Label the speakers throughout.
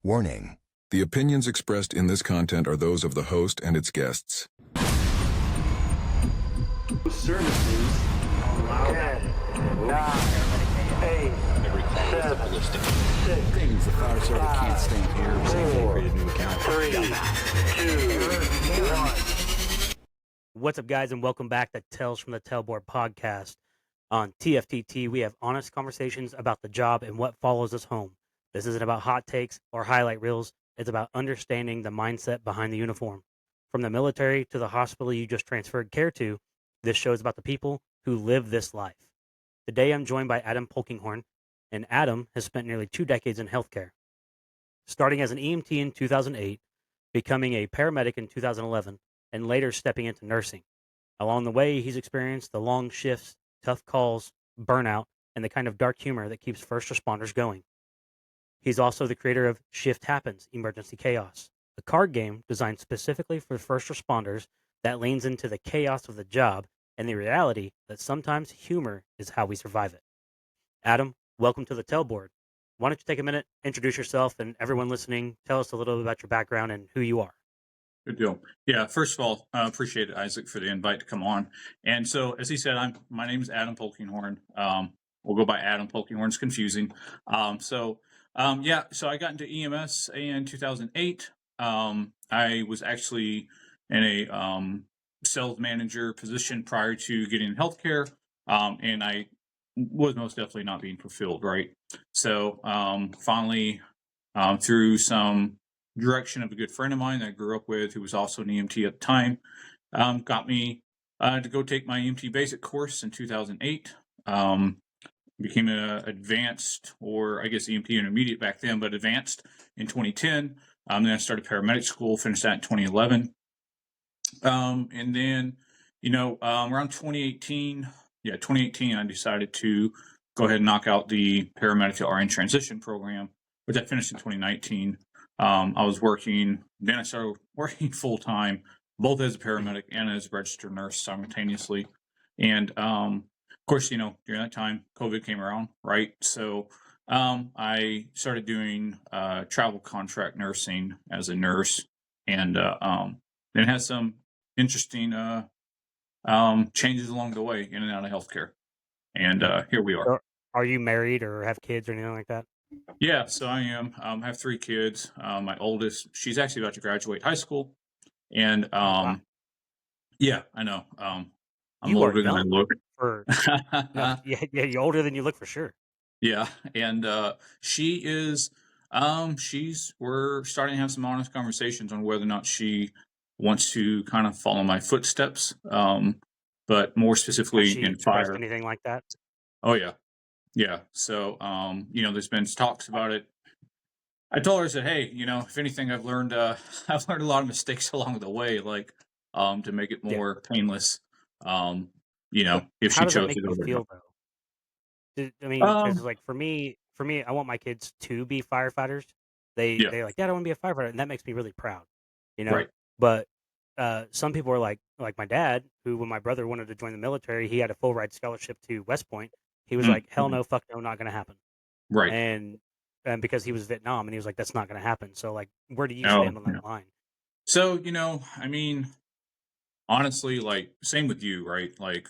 Speaker 1: Warning.
Speaker 2: The opinions expressed in this content are those of the host and its guests.
Speaker 3: Services allow
Speaker 4: 10, 9, 8, 7, 6,
Speaker 5: Things the fire service can't stand here. Safely
Speaker 4: 4,
Speaker 5: created new account.
Speaker 4: 3, 2, 1.
Speaker 6: What's up, guys, and welcome back to Tales from the Tailboard podcast. On TFTT, we have honest conversations about the job and what follows us home. This isn't about hot takes or highlight reels. It's about understanding the mindset behind the uniform. From the military to the hospital you just transferred care to, this show is about the people who live this life. Today, I'm joined by Adam Polkinghorn, and Adam has spent nearly 2 decades in healthcare. Starting as an EMT in 2008, becoming a paramedic in 2011, and later stepping into nursing. Along the way, he's experienced the long shifts, tough calls, burnout, and the kind of dark humor that keeps first responders going. He's also the creator of Shift Happens, Emergency Chaos, a card game designed specifically for first responders that leans into the chaos of the job and the reality that sometimes humor is how we survive it. Adam, welcome to the Tailboard. Why don't you take a minute, introduce yourself, and everyone listening, tell us a little bit about your background and who you are.
Speaker 7: Good deal. Yeah, first of all, I appreciate it, Isaac, for the invite to come on. And so, as he said, my name is Adam Polkinghorn. We'll go by Adam. Polkinghorn's confusing. So I got into EMS in 2008. I was actually in a sales manager position prior to getting in healthcare, and I was most definitely not being fulfilled, right? So finally, through some direction of a good friend of mine that I grew up with, who was also an EMT at the time, got me to go take my EMT basic course in 2008. Became an advanced, or I guess EMT intermediate back then, but advanced in 2010. Then I started paramedic school, finished that in 2011. And then, around 2018, I decided to go ahead and knock out the paramedic to RN transition program, which I finished in 2019. I started working full time, both as a paramedic and as a registered nurse simultaneously. And, of course, during that time, COVID came around, right? So I started doing travel contract nursing as a nurse, and it has some interesting changes along the way in and out of healthcare. And here we are.
Speaker 6: Are you married or have kids or anything like that?
Speaker 7: Yeah, so I am. I have 3 kids. My oldest, she's actually about to graduate high school. And
Speaker 6: Wow.
Speaker 7: yeah, I know. I'm
Speaker 6: You are
Speaker 7: older than I
Speaker 6: young
Speaker 7: look.
Speaker 6: No, you're older than you look for sure.
Speaker 7: Yeah, and she is. We're starting to have some honest conversations on whether or not she wants to kind of follow my footsteps. But more
Speaker 6: Has
Speaker 7: specifically
Speaker 6: she
Speaker 7: in
Speaker 6: expressed
Speaker 7: fire.
Speaker 6: anything like that?
Speaker 7: Oh yeah, yeah. So there's been talks about it. I told her, I said, hey, if anything, I've learned a lot of mistakes along the way, like to make it more painless. If
Speaker 6: How
Speaker 7: she
Speaker 6: does that
Speaker 7: chose
Speaker 6: make
Speaker 7: to go
Speaker 6: you
Speaker 7: there.
Speaker 6: feel, though? I mean, because like for me, I want my kids to be firefighters. They're like, Dad, I want to be a firefighter, and that makes me really proud,
Speaker 7: Right.
Speaker 6: But some people are like my dad, who when my brother wanted to join the military, he had a full ride scholarship to West Point. He was like, hell no, fuck no, not going to happen.
Speaker 7: Right.
Speaker 6: And because he was Vietnam, and he was like, that's not going to happen. So like, where do you
Speaker 7: Oh,
Speaker 6: stand on that line?
Speaker 7: So, honestly, like, same with you, right? Like,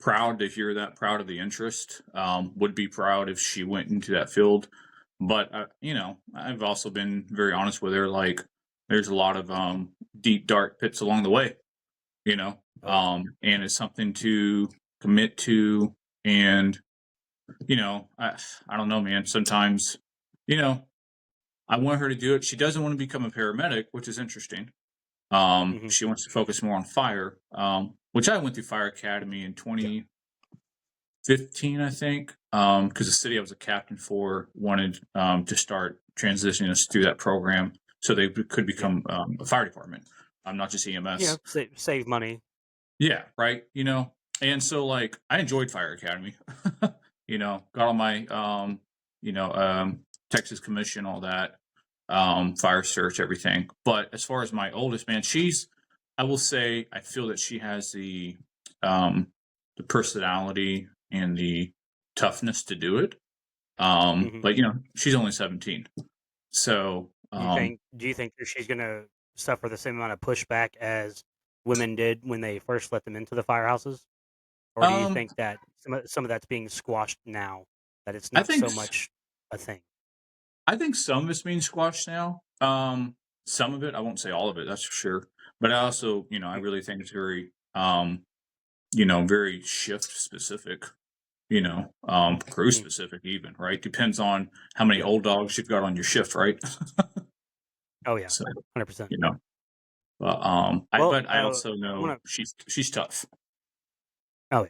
Speaker 7: proud to hear that, proud of the interest. Would be proud if she went into that field. But, I've also been very honest with her. Like, there's a lot of deep, dark pits along the way, and it's something to commit to. And, I don't know, man. Sometimes, I want her to do it. She doesn't want to become a paramedic, which is interesting. She wants to focus more on fire, which I went through Fire Academy in 2015, I think, because the city I was a captain for wanted to start transitioning us through that program so they could become a fire department, not just EMS.
Speaker 6: Save money.
Speaker 7: Yeah, right. And so like I enjoyed Fire Academy. Got all my Texas Commission, all that. Fire search, everything. But as far as my oldest, man, I will say, I feel that she has the personality and the toughness to do it. But she's only 17. So,
Speaker 6: Do you think that she's gonna suffer the same amount of pushback as women did when they first let them into the firehouses? Or do you
Speaker 7: um,
Speaker 6: think that some of that's being squashed now, that it's
Speaker 7: I
Speaker 6: not
Speaker 7: think
Speaker 6: so much a thing?
Speaker 7: I think some of it's being squashed now. Some of it, I won't say all of it, that's for sure. But I also, I
Speaker 6: Mm,
Speaker 7: really think it's very, very shift specific. Crew
Speaker 6: mm,
Speaker 7: specific even, right? Depends on how many
Speaker 6: yeah.
Speaker 7: old dogs you've got on your shift, right?
Speaker 6: Oh, yeah.
Speaker 7: So,
Speaker 6: 100%.
Speaker 7: you know, but
Speaker 6: Well,
Speaker 7: I also
Speaker 6: I
Speaker 7: know
Speaker 6: wanna
Speaker 7: she's tough.
Speaker 6: oh, yeah.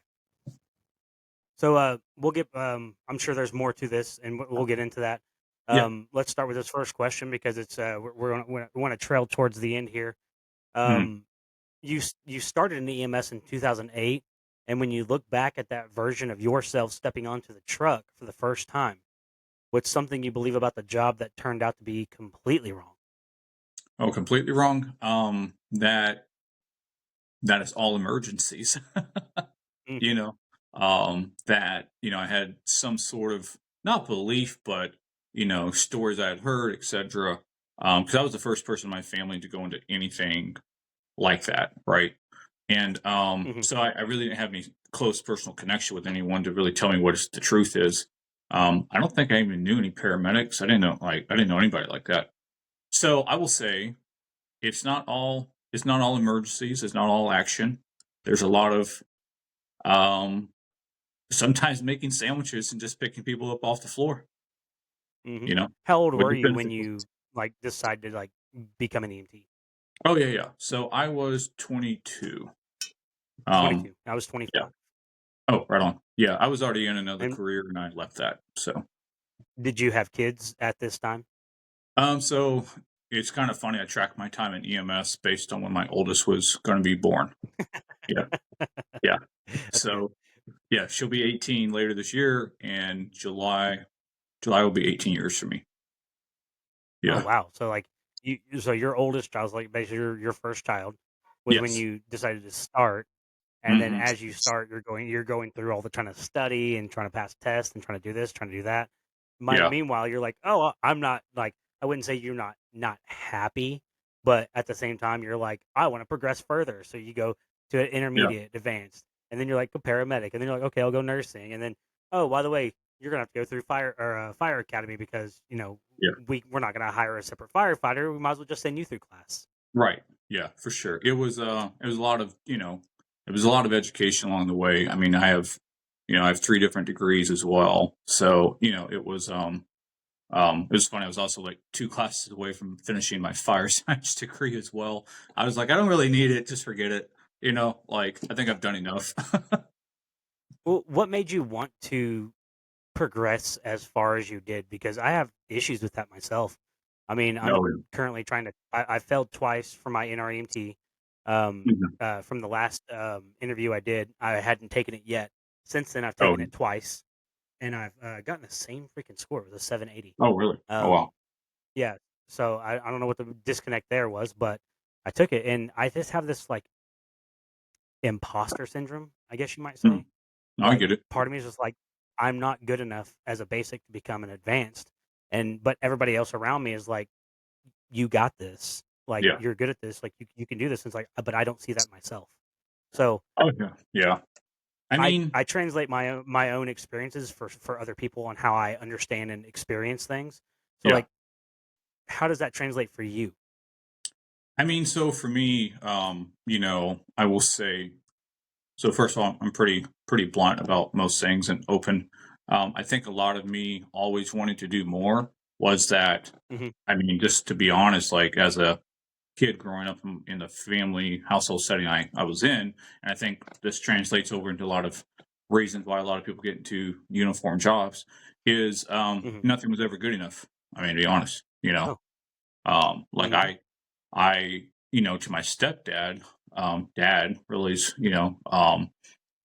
Speaker 6: So, we'll get, I'm sure there's more to this, and we'll get into that.
Speaker 7: Yeah.
Speaker 6: Let's start with this first question because it's, we wanna trail towards the end here.
Speaker 7: Mhm.
Speaker 6: Um, you started in EMS in 2008, and when you look back at that version of yourself stepping onto the truck for the first time, what's something you believe about the job that turned out to be completely wrong?
Speaker 7: Oh, completely wrong. That is all emergencies. you
Speaker 6: Mhm.
Speaker 7: know, that, I had some sort of not belief, but, stories I had heard, etc. Because I was the first person in my family to go into anything like that, right? And
Speaker 6: Mhm.
Speaker 7: so I really didn't have any close personal connection with anyone to really tell me what the truth is. I don't think I even knew any paramedics. I didn't know anybody like that. So I will say it's not all emergencies, it's not all action. There's a lot of um sometimes making sandwiches and just picking people up off the floor,
Speaker 6: Mhm.
Speaker 7: you know,
Speaker 6: How old
Speaker 7: with
Speaker 6: were
Speaker 7: the
Speaker 6: you when
Speaker 7: benefits.
Speaker 6: you, like, decided to, like, become an EMT?
Speaker 7: Oh yeah, yeah. So I was 22. Um
Speaker 6: 22. I was
Speaker 7: yeah.
Speaker 6: 25.
Speaker 7: Oh, right on. Yeah, I was already in another
Speaker 6: And
Speaker 7: career and I left that. So
Speaker 6: did you have kids at this time?
Speaker 7: so it's kind of funny. I tracked my time in EMS based on when my oldest was going to be born. Yeah, yeah.
Speaker 6: That's good.
Speaker 7: So yeah, she'll be 18 later this year, and July will be 18 years for me.
Speaker 6: Oh,
Speaker 7: Yeah.
Speaker 6: wow. So, like, so your oldest child's, like, basically your first child was when
Speaker 7: Yes.
Speaker 6: you decided to start, and then
Speaker 7: Hmm.
Speaker 6: as you start, you're going through all the trying to study and trying to pass tests and trying to do this, trying to do that.
Speaker 7: Yeah.
Speaker 6: Meanwhile, you're like, "Oh, I'm not," like, I wouldn't say you're not happy, but at the same time, you're like, "I wanna progress further." So you go to an
Speaker 7: Yeah.
Speaker 6: intermediate, advanced, and then you're like, "A paramedic," and then you're like, "Okay, I'll go nursing," and then, "Oh, by the way, you're gonna have to go through fire academy because,
Speaker 7: Yeah.
Speaker 6: we're not gonna hire a separate firefighter. We might as well just send you through class."
Speaker 7: Right. Yeah, for sure. It was a lot of, it was a lot of education along the way. I mean, I have 3 different degrees as well. So, it was funny. I was also like 2 classes away from finishing my fire science degree as well. I was like, I don't really need it. Just forget it. Like I think I've done enough.
Speaker 6: Well, what made you want to progress as far as you did? Because I have issues with that myself. I mean, I'm
Speaker 7: No.
Speaker 6: currently trying to. I failed twice for my NREMT.
Speaker 7: Mhm.
Speaker 6: From the last interview I did, I hadn't taken it yet. Since then, I've
Speaker 7: Oh.
Speaker 6: taken it twice, and I've gotten the same freaking score. It was a 780.
Speaker 7: Oh, really? Oh,
Speaker 6: Um,
Speaker 7: wow.
Speaker 6: yeah. So I don't know what the disconnect there was, but I took it, and I just have this like imposter syndrome, I guess you might
Speaker 7: Mm.
Speaker 6: say.
Speaker 7: No, I
Speaker 6: Like,
Speaker 7: get it.
Speaker 6: part of me is just like, I'm not good enough as a basic to become an advanced, but everybody else around me is like, "You got this. Like,
Speaker 7: Yeah.
Speaker 6: you're good at this. Like, you can do this." And it's like, but I don't see that myself. So,
Speaker 7: Oh, yeah. Yeah. I mean,
Speaker 6: I translate my own experiences for other people on how I understand and experience things. So,
Speaker 7: yeah.
Speaker 6: like, how does that translate for you?
Speaker 7: So for me, I will say, so first of all, I'm pretty blunt about most things and open. I think a lot of me always wanting to do more was that,
Speaker 6: Mhm.
Speaker 7: just to be honest, like as a kid growing up in the family household setting I was in, and I think this translates over into a lot of reasons why a lot of people get into uniform jobs, is
Speaker 6: Mhm.
Speaker 7: nothing was ever good enough. To be honest,
Speaker 6: Oh.
Speaker 7: like
Speaker 6: Mhm.
Speaker 7: to my stepdad, dad really is,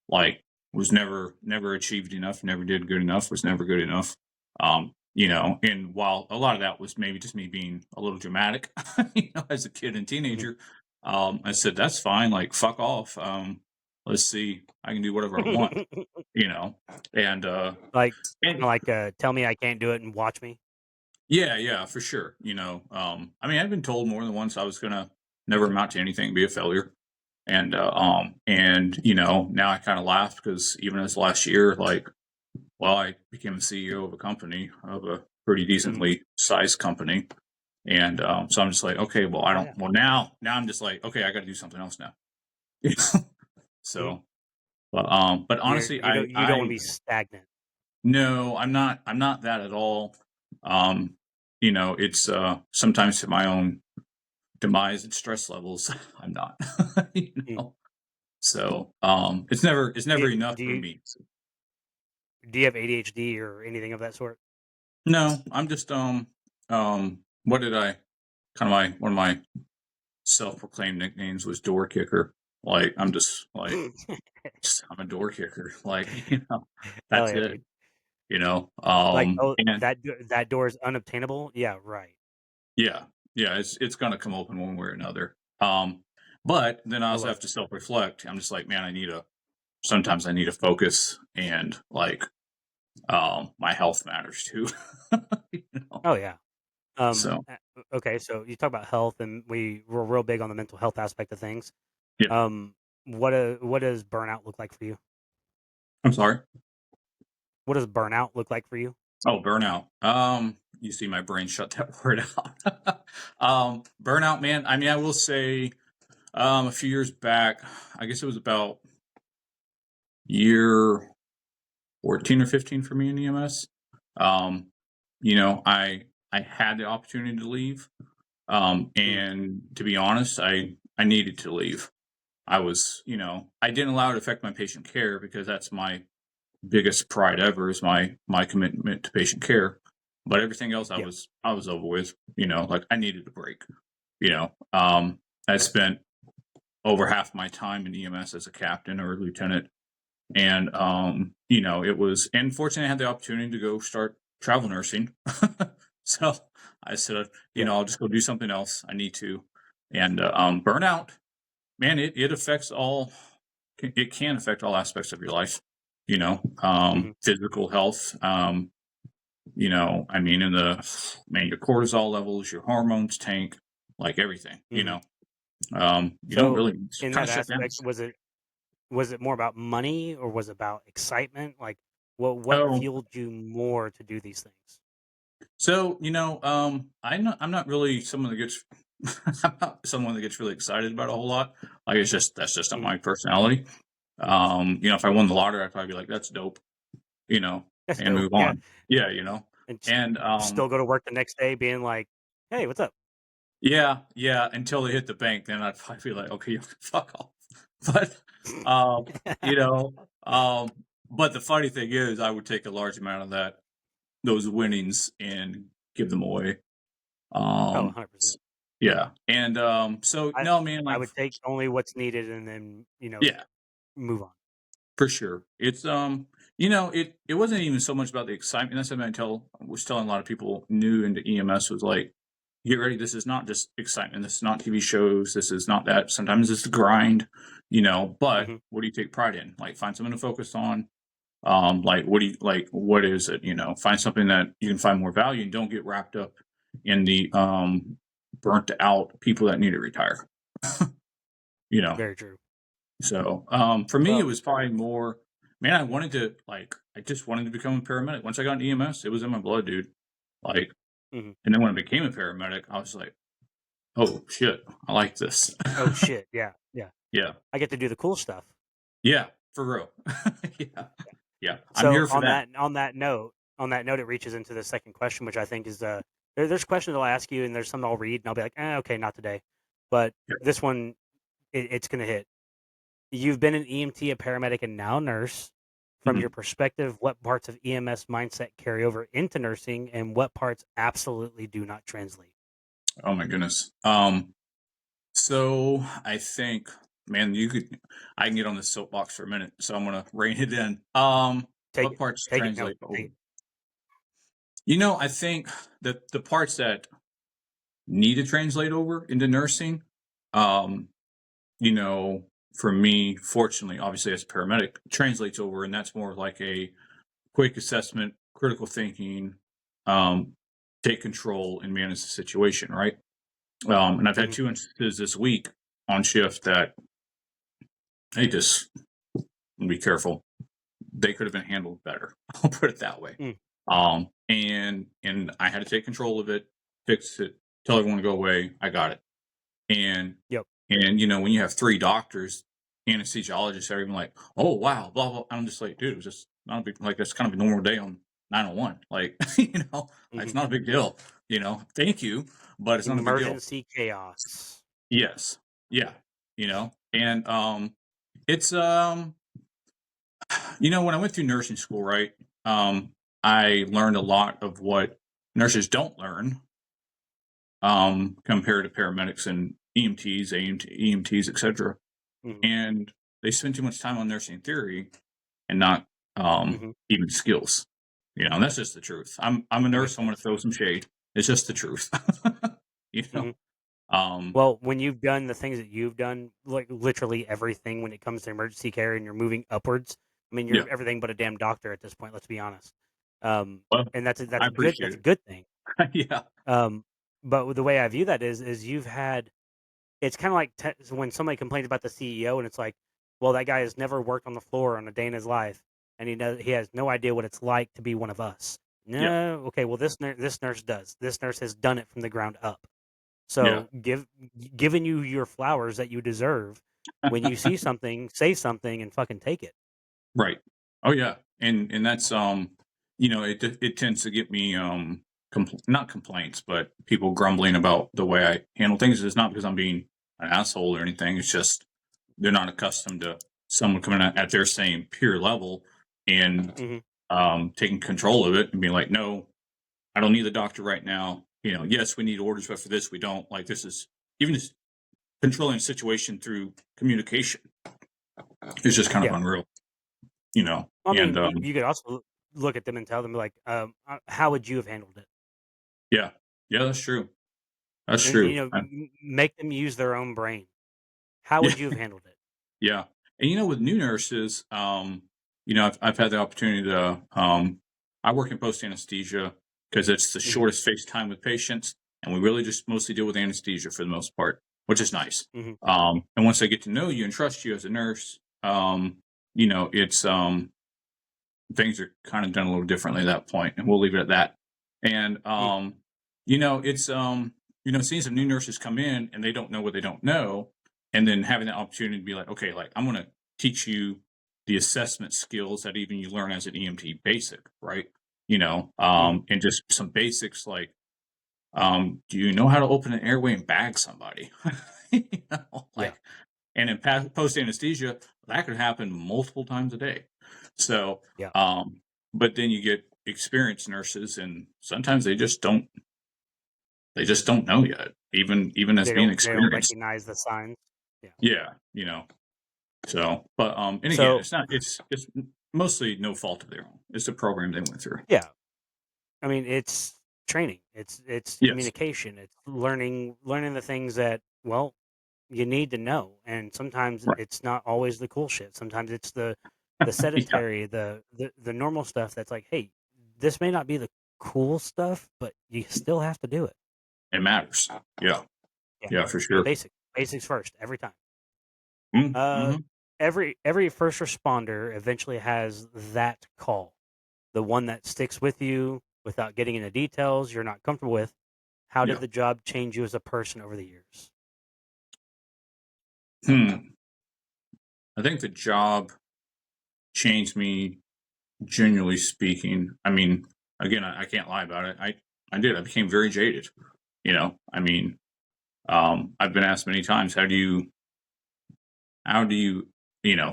Speaker 7: like was never achieved enough, never did good enough, was never good enough. And while a lot of that was maybe just me being a little dramatic, as a kid and
Speaker 6: Mhm.
Speaker 7: teenager, I said, that's fine, like fuck off. Let's see, I can do whatever I want, you know. And
Speaker 6: Like,
Speaker 7: and
Speaker 6: kinda like, "Tell me I can't do it and watch me."
Speaker 7: Yeah, for sure. I mean, I've been told more than once I was gonna never amount to anything, be a failure. Now I kind of laugh because even this last year, like, well, I became a CEO of a company, of a pretty
Speaker 6: Mhm.
Speaker 7: decently sized company. And so I'm just like, okay, well, I
Speaker 6: Oh
Speaker 7: don't,
Speaker 6: yeah.
Speaker 7: well, now I'm just like, okay, I got to do something else now. You know?
Speaker 6: Mhm.
Speaker 7: So, but honestly,
Speaker 6: You don't want to be stagnant.
Speaker 7: no, I'm not that at all. Um, it's sometimes to my own demise and stress levels, I'm not, you
Speaker 6: Mm.
Speaker 7: know. So, it's never
Speaker 6: Do
Speaker 7: enough
Speaker 6: do
Speaker 7: for
Speaker 6: you
Speaker 7: me.
Speaker 6: do you have ADHD or anything of that sort?
Speaker 7: No, I'm just what did I kind of my one of my self-proclaimed nicknames was door kicker. Like I'm just like I'm a door kicker. Like,
Speaker 6: Hell
Speaker 7: that's
Speaker 6: yeah,
Speaker 7: it.
Speaker 6: dude. Like,
Speaker 7: And
Speaker 6: that door is unobtainable? Yeah, right.
Speaker 7: yeah, yeah, it's gonna come open one way or another. But then I
Speaker 6: I
Speaker 7: also
Speaker 6: love
Speaker 7: have
Speaker 6: it.
Speaker 7: to self-reflect. I'm just like, man, sometimes I need to focus and like my health matters too. you know.
Speaker 6: Oh yeah.
Speaker 7: So
Speaker 6: Okay, so you talk about health, and we're real big on the mental health aspect of things.
Speaker 7: yeah.
Speaker 6: What does burnout look like for you?
Speaker 7: I'm sorry.
Speaker 6: What does burnout look like for you?
Speaker 7: Oh, burnout. You see my brain shut that word out. Burnout, man. I mean, I will say, a few years back, I guess it was about year 14 or 15 for me in EMS. Um, I had the opportunity to leave.
Speaker 6: Mm,
Speaker 7: And to be honest, I needed to leave. I didn't allow it to affect my patient care because that's my biggest pride ever is my commitment to patient care. But everything else
Speaker 6: yeah.
Speaker 7: I was over with, like I needed a break. I spent over half my time in EMS as a captain or a lieutenant. And it was and fortunately I had the opportunity to go start travel nursing. So I said,
Speaker 6: Yeah.
Speaker 7: I'll just go do something else. I need to. And burnout, man, it affects all it can affect all aspects of your life,
Speaker 6: Mhm,
Speaker 7: physical health, I mean, your cortisol levels, your hormones tank, like everything,
Speaker 6: mhm.
Speaker 7: you don't
Speaker 6: So,
Speaker 7: really
Speaker 6: in
Speaker 7: kind
Speaker 6: that
Speaker 7: of shut down.
Speaker 6: aspect, was it more about money, or was it about excitement? Like, what
Speaker 7: Oh,
Speaker 6: fueled you more to do these things?
Speaker 7: so, I'm not really someone that gets, I'm not someone that gets really excited about a whole lot. Like, that's just not
Speaker 6: Mhm.
Speaker 7: my personality. If I won the lottery, I'd probably be like, that's dope, you know,
Speaker 6: That's
Speaker 7: and
Speaker 6: dope.
Speaker 7: move
Speaker 6: Yeah,
Speaker 7: on. Yeah,
Speaker 6: and
Speaker 7: and,
Speaker 6: still go to work the next day being like, "Hey, what's up?"
Speaker 7: yeah, until they hit the bank, then I'd probably be like, "Okay, fuck off." But, um, you know, um, but the funny thing is I would take a large amount of those winnings and give them away.
Speaker 6: Oh,
Speaker 7: Um,
Speaker 6: 100%.
Speaker 7: s yeah, and, so
Speaker 6: I
Speaker 7: no, man,
Speaker 6: I
Speaker 7: like
Speaker 6: would take only what's needed and then,
Speaker 7: yeah,
Speaker 6: move on.
Speaker 7: for sure. It's, it wasn't even so much about the excitement. That's something I was telling a lot of people new into EMS was like, get ready. This is not just excitement. This is not TV shows. This is not that. Sometimes it's the grind, but
Speaker 6: Mhm,
Speaker 7: what do you take pride in? Like find something to focus on. Like what is it? Find something that you can find more value and don't get wrapped up in the burnt out people that need to retire. you know.
Speaker 6: very true.
Speaker 7: So for me it
Speaker 6: Well
Speaker 7: was probably more man, I just wanted to become a paramedic. Once I got in EMS, it was in my blood, dude. Like
Speaker 6: mhm.
Speaker 7: and then when I became a paramedic, I was like, oh shit, I like this.
Speaker 6: Oh, shit, yeah, yeah.
Speaker 7: Yeah.
Speaker 6: I get to do the cool stuff.
Speaker 7: Yeah, for real. Yeah. Yeah. I'm
Speaker 6: So,
Speaker 7: here for that.
Speaker 6: on that note, it reaches into the second question, which I think is, there's questions I'll ask you, and there's some I'll read, and I'll be like, okay, not today." But
Speaker 7: Yeah.
Speaker 6: this one, it's gonna hit. You've been an EMT, a paramedic, and now nurse. From your
Speaker 7: Mhm.
Speaker 6: perspective, what parts of EMS mindset carry over into nursing, and what parts absolutely do not translate?
Speaker 7: Oh my goodness. So I think, man, I can get on this soapbox for a minute, so I'm gonna rein it in.
Speaker 6: Take
Speaker 7: What
Speaker 6: it.
Speaker 7: parts
Speaker 6: Take it. No,
Speaker 7: translate
Speaker 6: take
Speaker 7: over?
Speaker 6: it.
Speaker 7: I think that the parts that need to translate over into nursing, um, you know, for me, fortunately, obviously as a paramedic, translates over, and that's more like a quick assessment, critical thinking, um, take control and manage the situation, right? And I've had
Speaker 6: Mhm.
Speaker 7: 2 instances this week on shift that they just be careful. They could have been handled better. I'll put it that way.
Speaker 6: Mm.
Speaker 7: And I had to take control of it, fix it, tell everyone to go away. I got it. And
Speaker 6: Yep.
Speaker 7: and when you have 3 doctors, anesthesiologists are even like, oh wow, blah blah. I'm just like, dude, it was just not a big, like, that's kind of a normal day on 901. Like, like, it's
Speaker 6: Mhm.
Speaker 7: not a big deal. Thank you, but it's not a big deal.
Speaker 6: Emergency chaos.
Speaker 7: Yes. Yeah. And it's when I went through nursing school, right? I learned a lot of what nurses don't learn compared to paramedics and EMTs, EMTs, etc.
Speaker 6: Mhm.
Speaker 7: And they spend too much time on nursing theory and not
Speaker 6: Mhm.
Speaker 7: even skills. And that's just the truth. I'm a
Speaker 6: Makes
Speaker 7: nurse. I'm going to
Speaker 6: sense.
Speaker 7: throw some shade. It's just the truth. you know.
Speaker 6: Mhm.
Speaker 7: Um,
Speaker 6: Well, when you've done the things that you've done, like literally everything when it comes to emergency care and you're moving upwards, I mean,
Speaker 7: yeah.
Speaker 6: you're everything but a damn doctor at this point. Let's be honest.
Speaker 7: Well,
Speaker 6: And that's
Speaker 7: I
Speaker 6: a good
Speaker 7: appreciate
Speaker 6: good thing.
Speaker 7: it. yeah.
Speaker 6: But the way I view that is you've had it's kind of like when somebody complains about the CEO and it's like, well, that guy has never worked on the floor on a day in his life, and he has no idea what it's like to be one of us.
Speaker 7: Yeah.
Speaker 6: No, okay, well this nurse does. This nurse has done it from the ground up.
Speaker 7: Yeah.
Speaker 6: So giving you your flowers that you deserve. When you see something, say something and fucking take it.
Speaker 7: Right. Oh yeah. And that's it tends to get me not complaints, but people grumbling about the way I handle things. It's not because I'm being an asshole or anything. It's just they're not accustomed to someone coming at their same peer level and
Speaker 6: Hmm.
Speaker 7: taking control of it and being like, no, I don't need the doctor right now. Yes, we need orders, but for this we don't. Like, this is even just controlling a situation through communication is just kind of
Speaker 6: Yeah.
Speaker 7: unreal.
Speaker 6: I
Speaker 7: And
Speaker 6: mean, you could also look at them and tell them like, how would you have handled it?
Speaker 7: yeah, yeah, that's true. That's
Speaker 6: And
Speaker 7: true.
Speaker 6: make them use their own brain. How
Speaker 7: Yeah,
Speaker 6: would you have handled it?
Speaker 7: yeah. And with new nurses, I've had the opportunity to I work in post anesthesia because it's the
Speaker 6: Hmm.
Speaker 7: shortest face time with patients, and we really just mostly deal with anesthesia for the most part, which is nice.
Speaker 6: Hmm.
Speaker 7: And once they get to know you and trust you as a nurse, it's things are kind of done a little differently at that point, and we'll leave it at that. And it's seeing some new nurses come in and they don't know what they don't know, and then having the opportunity to be like, okay, like, I'm going to teach you the assessment skills that even you learn as an EMT basic, right?
Speaker 6: Hmm.
Speaker 7: And just some basics like, do you know how to open an airway and bag somebody?
Speaker 6: Yeah.
Speaker 7: Like, and in post anesthesia, that could happen multiple times a day. So,
Speaker 6: Yeah.
Speaker 7: but then you get experienced nurses, and sometimes they just don't know yet, even as being
Speaker 6: They don't
Speaker 7: experienced.
Speaker 6: recognize the signs. Yeah.
Speaker 7: Yeah, So, but and again,
Speaker 6: So
Speaker 7: it's not. It's mostly no fault of their own. It's the program they went through.
Speaker 6: yeah, I mean, it's training. It's
Speaker 7: Yes.
Speaker 6: communication. It's learning the things that you need to know. And sometimes
Speaker 7: Right.
Speaker 6: it's not always the cool shit. Sometimes it's the
Speaker 7: Yeah.
Speaker 6: sedentary, the normal stuff that's like, hey, this may not be the cool stuff, but you still have to do it.
Speaker 7: It matters. Yeah.
Speaker 6: Yeah.
Speaker 7: Yeah, for sure.
Speaker 6: Basics first every time. Uh,
Speaker 7: Mm-hmm.
Speaker 6: every first responder eventually has that call, the one that sticks with you without getting into details you're not comfortable with. How did
Speaker 7: Yeah.
Speaker 6: the job change you as a person over the years?
Speaker 7: Hmm. I think the job changed me, genuinely speaking. I mean, again, I can't lie about it. I did. I became very jaded. I mean, I've been asked many times, how do you,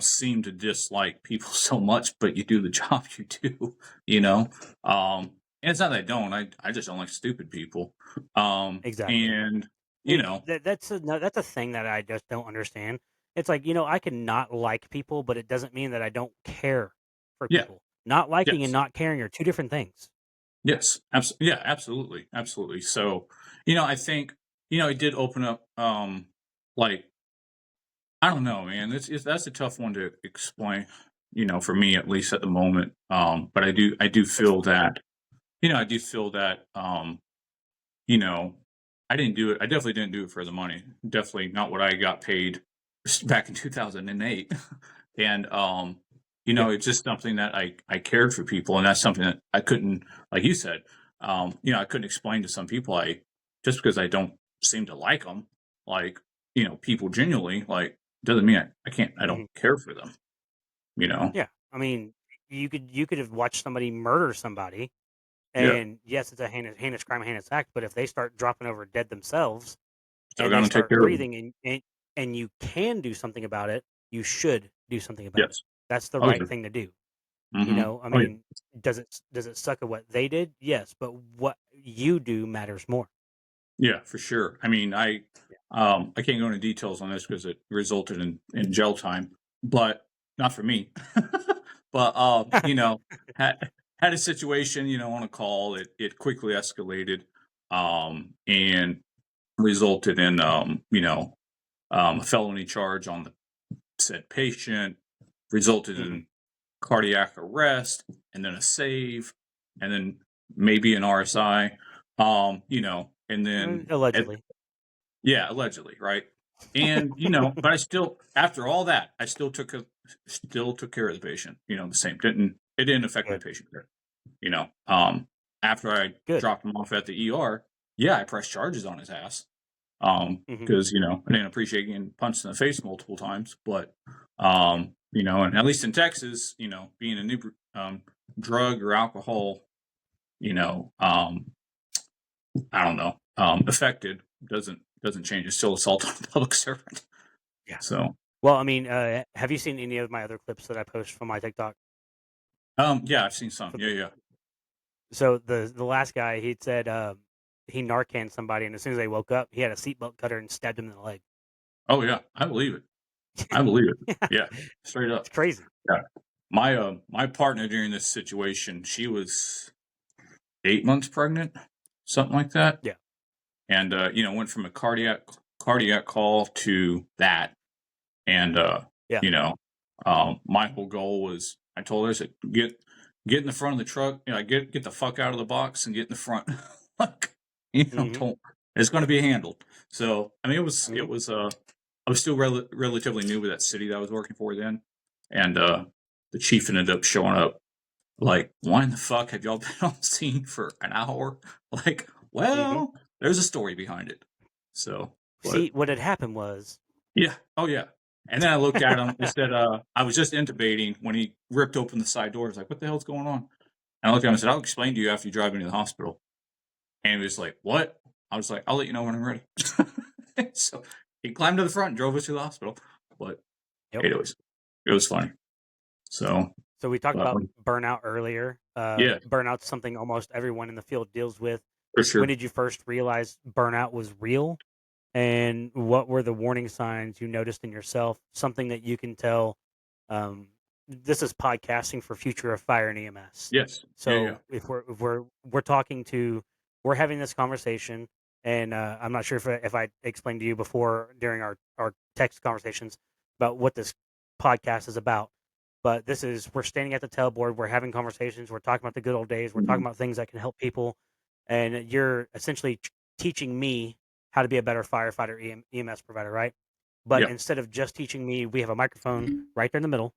Speaker 7: seem to dislike people so much, but you do the job you do, and it's not that I don't, I just don't like stupid people.
Speaker 6: Exactly.
Speaker 7: And, you
Speaker 6: And
Speaker 7: know,
Speaker 6: that's a thing that I just don't understand. It's like, I can not like people, but it doesn't mean that I don't care for
Speaker 7: yeah,
Speaker 6: people. Not liking and
Speaker 7: yes,
Speaker 6: not caring are two different things.
Speaker 7: yes, yeah, absolutely, absolutely. So, I think, it did open up, like, I don't know, man. That's a tough one to explain, for me at least at the moment. But I do
Speaker 6: That's
Speaker 7: feel
Speaker 6: fine.
Speaker 7: that, I do feel that. you know, I didn't do it. I definitely didn't do it for the money. Definitely not what I got paid back in 2008. And,
Speaker 6: Yeah.
Speaker 7: it's just something that I cared for people. And that's something that I couldn't, like you said, I couldn't explain to some people. Just because I don't seem to like them, like, people genuinely, like, doesn't mean I
Speaker 6: Mhm.
Speaker 7: don't care for them, you know?
Speaker 6: Yeah. I mean, you could have watched somebody murder somebody,
Speaker 7: Yeah.
Speaker 6: and yes, it's a heinous crime, heinous act. But if they start dropping over dead themselves
Speaker 7: Still
Speaker 6: and they
Speaker 7: gonna take
Speaker 6: start
Speaker 7: care of them.
Speaker 6: breathing, and you can do something about it, you should do something about it.
Speaker 7: Yes.
Speaker 6: That's the
Speaker 7: Oh,
Speaker 6: right
Speaker 7: yeah.
Speaker 6: thing to do.
Speaker 7: Mm-hmm.
Speaker 6: I
Speaker 7: Oh, yeah.
Speaker 6: mean, does it suck at what they did? Yes, but what you do matters more.
Speaker 7: Yeah, for sure. I mean, I can't go into details on this because it resulted in jail time, but not for me. But had a situation, on a call. It quickly escalated, and resulted in a felony charge on the said patient, resulted
Speaker 6: Mhm.
Speaker 7: in cardiac arrest, and then a save, and then maybe an RSI. And then
Speaker 6: Allegedly.
Speaker 7: yeah, allegedly, right? And but I still, after all that, I still took care of the patient. The same it didn't affect my
Speaker 6: Good.
Speaker 7: patient care. You know, after I
Speaker 6: Good.
Speaker 7: dropped him off at the ER, yeah, I pressed charges on his ass.
Speaker 6: Hmm.
Speaker 7: Because I didn't appreciate getting punched in the face multiple times, but and at least in Texas, being a new drug or alcohol, you know, um, I don't know, affected doesn't change. It's still assault on a public servant.
Speaker 6: Yeah.
Speaker 7: So,
Speaker 6: Well, I mean, have you seen any of my other clips that I post from my TikTok?
Speaker 7: yeah, I've seen some.
Speaker 6: For
Speaker 7: Yeah,
Speaker 6: the,
Speaker 7: yeah.
Speaker 6: so the last guy, he said he Narcan somebody, and as soon as they woke up, he had a seatbelt cutter and stabbed him in the leg.
Speaker 7: Oh, yeah. I believe it. I believe it.
Speaker 6: Yeah,
Speaker 7: Yeah, straight up.
Speaker 6: it's crazy.
Speaker 7: Yeah. My partner during this situation, she was 8 months pregnant, something like that,
Speaker 6: Yeah.
Speaker 7: and went from a cardiac call to that, and
Speaker 6: Yeah.
Speaker 7: my whole goal was, I told her, I said, get in the front of the truck, get the fuck out of the box and get in the front. Like,
Speaker 6: Hmm.
Speaker 7: don't, it's going to be handled. So I mean,
Speaker 6: Hmm.
Speaker 7: I was still relatively new with that city that I was working for then, and the chief ended up showing up. Like, why in the fuck have y'all been on scene for an hour? Like,
Speaker 6: Hmm.
Speaker 7: well, there's a story behind it. So, but
Speaker 6: See, what had happened was,
Speaker 7: yeah, oh yeah. And then I looked at him. It said, I was just intubating when he ripped open the side door. I was like, what the hell's going on? And I looked at him and said, I'll explain to you after you drive me to the hospital. And he was like, what? I was like, I'll let you know when I'm ready. So he climbed to the front and drove us to the hospital. But
Speaker 6: yep.
Speaker 7: anyways, it was funny. So,
Speaker 6: So we talked
Speaker 7: but
Speaker 6: about burnout earlier.
Speaker 7: yeah,
Speaker 6: Burnout's something almost everyone in the field deals with.
Speaker 7: for
Speaker 6: When
Speaker 7: sure.
Speaker 6: did you first realize burnout was real? And what were the warning signs you noticed in yourself? Something that you can tell. This is podcasting for future of fire and EMS.
Speaker 7: Yes. Yeah, yeah.
Speaker 6: So if we're talking to, we're having this conversation, and I'm not sure if I explained to you before during our text conversations about what this podcast is about. But we're standing at the tailboard, we're having conversations, we're talking about the good old days, we're talking
Speaker 7: Mhm.
Speaker 6: about things that can help people, and you're essentially teaching me how to be a better firefighter, EMS provider, right? But
Speaker 7: Yeah.
Speaker 6: instead of just teaching me, we have a microphone right there in the middle,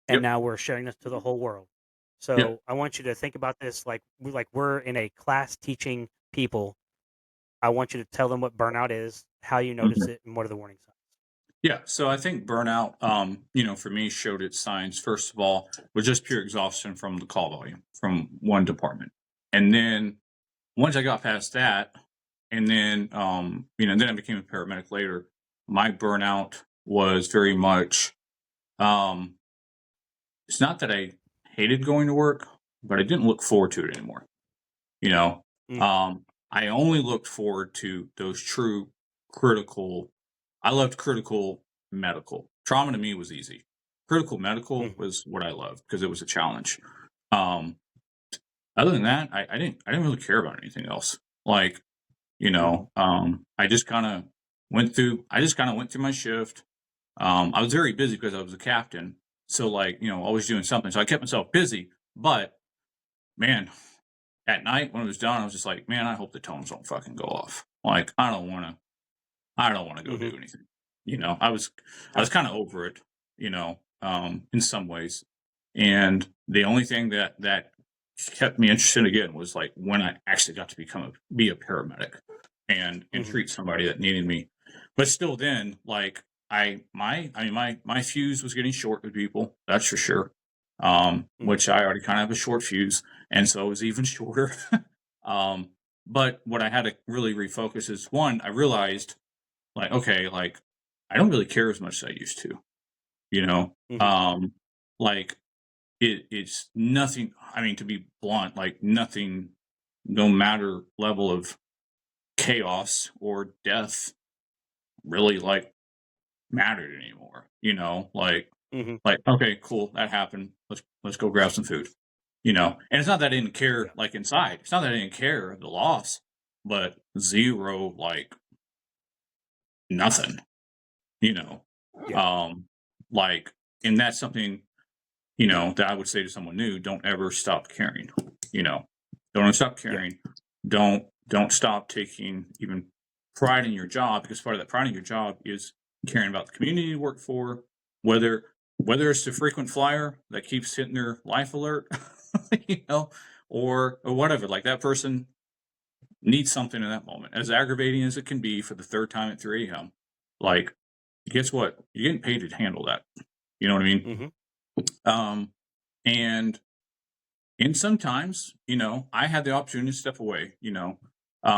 Speaker 6: and
Speaker 7: Yep.
Speaker 6: now we're sharing this to the whole world.
Speaker 7: Yeah.
Speaker 6: So I want you to think about this like we're in a class teaching people. I want you to tell them what burnout is, how you notice
Speaker 7: Mhm.
Speaker 6: it, and what are the warning signs.
Speaker 7: Yeah. So I think burnout, for me, showed its signs. First of all, was just pure exhaustion from the call volume from one department, and then once I got past that, and then then I became a paramedic later. My burnout was very much. Um, it's not that I hated going to work, but I didn't look forward to it anymore. You know,
Speaker 6: Mm,
Speaker 7: um, I only looked forward to those true critical. I loved critical medical. Trauma to me was easy. Critical medical
Speaker 6: mhm,
Speaker 7: was what I loved because it was a challenge. Um, Other than that, I didn't really care about anything else. Like,
Speaker 6: mhm,
Speaker 7: I just kind of went through my shift. I was very busy because I was a captain, so like always doing something. So I kept myself busy. But man, at night when it was done, I was just like, man, I hope the tones don't fucking go off. Like, I don't want to go
Speaker 6: Mhm.
Speaker 7: do anything. I was kind of over it, in some ways. And the only thing that kept me interested again was like when I actually got to be a paramedic and
Speaker 6: Mhm.
Speaker 7: treat somebody that needed me. But still, then like my fuse was getting short with people. That's for sure.
Speaker 6: Mhm.
Speaker 7: Which I already kind of have a short fuse, and so it was even shorter. um, but what I had to really refocus is one, I realized like, okay, like I don't really care as much as I used to, you know?
Speaker 6: Mhm.
Speaker 7: Um, like it's nothing, I mean, to be blunt, like nothing, no matter level of chaos or death really like mattered anymore,
Speaker 6: Mhm.
Speaker 7: like, okay, cool, that happened. Let's go grab some food, And it's not that I didn't care
Speaker 6: Yeah.
Speaker 7: like inside. It's not that I didn't care the loss, but zero like nothing, you know.
Speaker 6: Yeah.
Speaker 7: Um like and that's something, that I would say to someone new, don't ever stop caring, you know. Don't ever stop
Speaker 6: Yeah.
Speaker 7: caring. Don't stop taking even pride in your job, because part of that pride in your job is caring about the community you work for, whether it's the frequent flyer that keeps hitting their life alert, you know, or whatever. Like that person needs something in that moment. As aggravating as it can be for the third time at 3 a.m. Like, guess what? You're getting paid to handle that. You know what I mean?
Speaker 6: Mhm.
Speaker 7: Um, and sometimes, I had the opportunity to step away,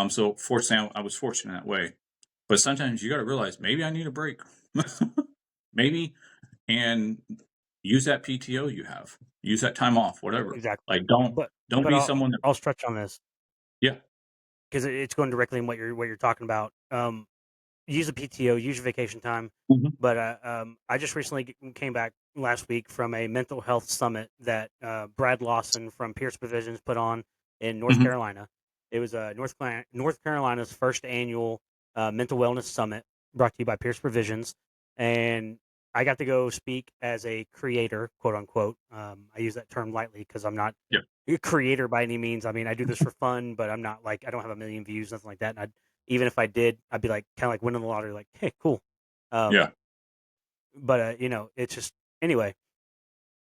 Speaker 7: So fortunately, I was fortunate that way. But sometimes you got to realize maybe I need a break. Maybe, and use that PTO you have. Use that time off, whatever.
Speaker 6: Exactly.
Speaker 7: Like don't
Speaker 6: But
Speaker 7: be
Speaker 6: I'll
Speaker 7: someone that,
Speaker 6: I'll stretch on this
Speaker 7: yeah.
Speaker 6: because it's going directly in what you're talking about. Use a PTO, use your vacation time.
Speaker 7: Mhm.
Speaker 6: But I just recently came back last week from a mental health summit that Brad Lawson from Pierce Provisions put on in North
Speaker 7: Mhm.
Speaker 6: Carolina. It was North Carolina's first annual mental wellness summit brought to you by Pierce Provisions, and I got to go speak as a creator, quote unquote. I use that term lightly because I'm not
Speaker 7: Yeah.
Speaker 6: a creator by any means. I mean, I do this for fun, but I'm not like I don't have a million views, nothing like that. And even if I did, I'd be like kind of like winning the lottery, like, hey, cool. Um,
Speaker 7: Yeah.
Speaker 6: but it's just anyway.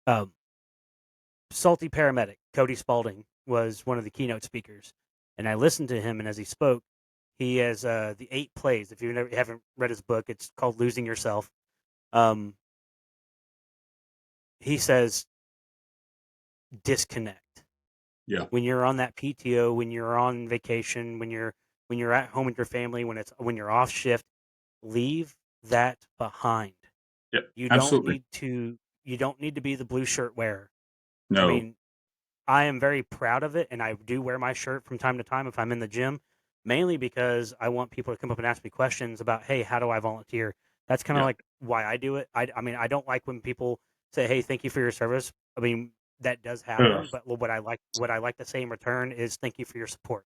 Speaker 6: Um, Salty paramedic Cody Spalding was one of the keynote speakers, and I listened to him. And as he spoke, he has the 8 plays. If you haven't read his book, it's called Losing Yourself. Um, he says disconnect
Speaker 7: Yeah.
Speaker 6: when you're on that PTO, when you're on vacation, when you're at home with your family, when you're off shift. Leave that behind.
Speaker 7: Yeah.
Speaker 6: You don't
Speaker 7: Absolutely.
Speaker 6: need to you don't need to be the blue shirt wearer. I
Speaker 7: No.
Speaker 6: mean, I am very proud of it, and I do wear my shirt from time to time if I'm in the gym, mainly because I want people to come up and ask me questions about, "Hey, how do I volunteer?" That's kind of
Speaker 7: Yeah.
Speaker 6: like why I do it. I mean, I don't like when people say, "Hey, thank you for your service." I mean, that does
Speaker 7: Ugh.
Speaker 6: happen, but what I like to say in return is thank you for your support.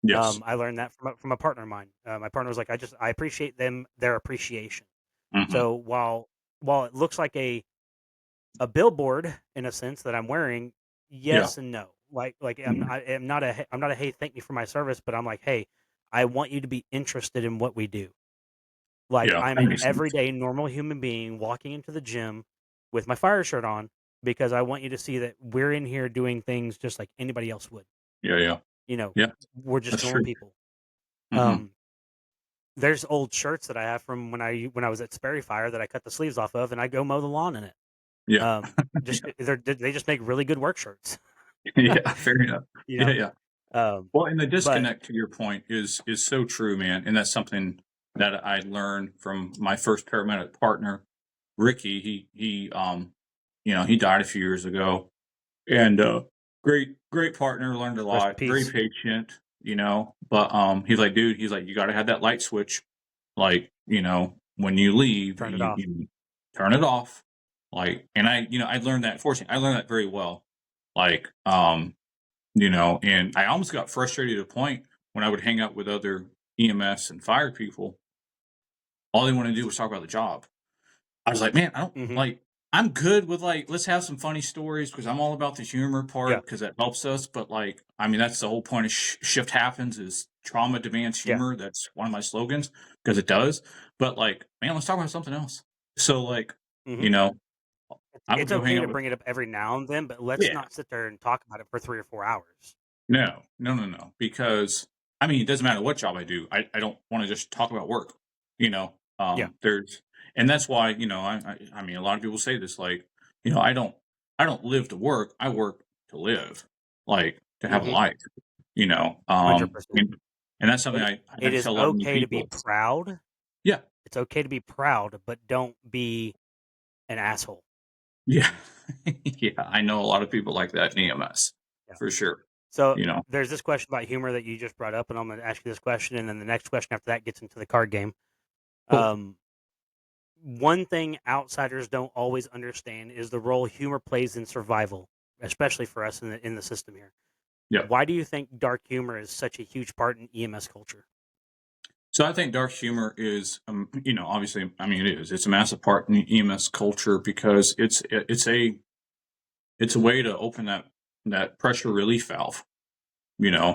Speaker 7: Yes.
Speaker 6: I learned that from a partner of mine. My partner was like, I appreciate their appreciation.
Speaker 7: Mhm.
Speaker 6: So while it looks like a billboard in a sense that I'm wearing,
Speaker 7: Yeah.
Speaker 6: yes and no. Like
Speaker 7: Mhm.
Speaker 6: I'm not a hey, thank you for my service, but I'm like, hey, I want you to be interested in what we do. Like
Speaker 7: Yeah.
Speaker 6: I'm
Speaker 7: That
Speaker 6: an
Speaker 7: makes sense.
Speaker 6: everyday normal human being walking into the gym with my fire shirt on because I want you to see that we're in here doing things just like anybody else would.
Speaker 7: Yeah. Yeah.
Speaker 6: You know,
Speaker 7: Yeah.
Speaker 6: we're just
Speaker 7: That's
Speaker 6: normal
Speaker 7: true.
Speaker 6: people.
Speaker 7: Mhm.
Speaker 6: Um, there's old shirts that I have from when I was at Sperry Fire that I cut the sleeves off of, and I go mow the lawn in it.
Speaker 7: Yeah.
Speaker 6: Just they just make really good work shirts,
Speaker 7: Yeah. Fair enough.
Speaker 6: you
Speaker 7: Yeah.
Speaker 6: know.
Speaker 7: Yeah.
Speaker 6: Um,
Speaker 7: Well, and the
Speaker 6: but
Speaker 7: disconnect to your point is so true, man. And that's something that I learned from my first paramedic partner, Ricky. He died a few years ago, and great partner. Learned a
Speaker 6: rest in
Speaker 7: lot. Very
Speaker 6: peace.
Speaker 7: patient, But he's like, dude, he's like, you got to have that light switch. Like, when you leave,
Speaker 6: Turn it
Speaker 7: you,
Speaker 6: off.
Speaker 7: you turn it off. Like, and I learned that. Fortunately, I learned that very well. Like, and I almost got frustrated to a point when I would hang out with other EMS and fire people. All they want to do was talk about the job. I was like, man, I don't
Speaker 6: Hmm.
Speaker 7: like. I'm good with like, let's have some funny stories because I'm all about the humor
Speaker 6: Yeah,
Speaker 7: part because that helps us. But like, I mean, that's the whole point of Shift Happens is trauma demands
Speaker 6: yeah.
Speaker 7: humor. That's one of my slogans because it does. But like, man, let's talk about something else. So like,
Speaker 6: hmm
Speaker 7: you know, I would
Speaker 6: It's
Speaker 7: go hang
Speaker 6: okay
Speaker 7: out
Speaker 6: to
Speaker 7: with,
Speaker 6: bring it up every now and then, but let's
Speaker 7: yeah,
Speaker 6: not sit there and talk about it for 3 or 4 hours.
Speaker 7: no, no, no, no. Because I mean, it doesn't matter what job I do. I don't want to just talk about work. You know,
Speaker 6: Yeah.
Speaker 7: there's, and that's why I mean, a lot of people say this like, I don't live to work. I work to live, like to have a
Speaker 6: hmm
Speaker 7: life. You know,
Speaker 6: 100%.
Speaker 7: and that's something
Speaker 6: And
Speaker 7: I
Speaker 6: it is
Speaker 7: tell a lot of new
Speaker 6: okay to be
Speaker 7: people.
Speaker 6: proud.
Speaker 7: Yeah,
Speaker 6: It's okay to be proud, but don't be an asshole.
Speaker 7: yeah, yeah. I know a lot of people like that in EMS
Speaker 6: Yeah.
Speaker 7: for sure.
Speaker 6: So
Speaker 7: You know,
Speaker 6: there's this question about humor that you just brought up, and I'm going to ask you this question, and then the next question after that gets into the card game.
Speaker 7: cool.
Speaker 6: Um, One thing outsiders don't always understand is the role humor plays in survival, especially for us in the system here.
Speaker 7: Yeah.
Speaker 6: Why do you think dark humor is such a huge part in EMS culture?
Speaker 7: So I think dark humor is, obviously, I mean, it is. It's a massive part in the EMS culture because it's a way to open that pressure relief valve.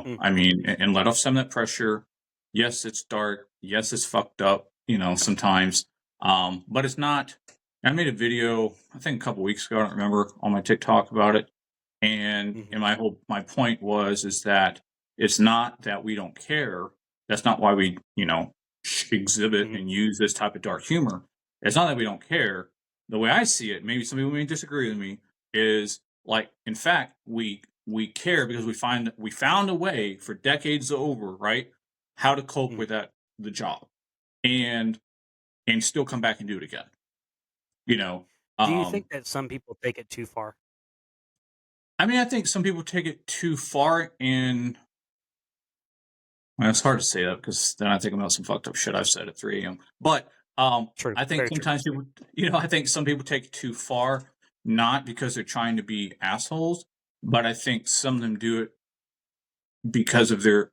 Speaker 6: Mm,
Speaker 7: I mean, and let off some of that pressure. Yes, it's dark. Yes, it's fucked up. Sometimes, but it's not. I made a video, I think a couple weeks ago. I don't remember on my TikTok about it, and
Speaker 6: mhm,
Speaker 7: my point was is that it's not that we don't care. That's not why we exhibit
Speaker 6: mhm,
Speaker 7: and use this type of dark humor. It's not that we don't care. The way I see it, maybe some people may disagree with me, is like in fact we care because we found a way for decades over, right, how to cope
Speaker 6: mhm.
Speaker 7: with the job and still come back and do it again. You know,
Speaker 6: Do you
Speaker 7: um,
Speaker 6: think that some people take it too far?
Speaker 7: I mean, I think some people take it too far in. Well, it's hard to say that because then I think about some fucked up shit I've said at 3 a.m. But
Speaker 6: True,
Speaker 7: I think
Speaker 6: very true.
Speaker 7: sometimes people, I think some people take it too far, not because they're trying to be assholes, but I think some of them do it because of they're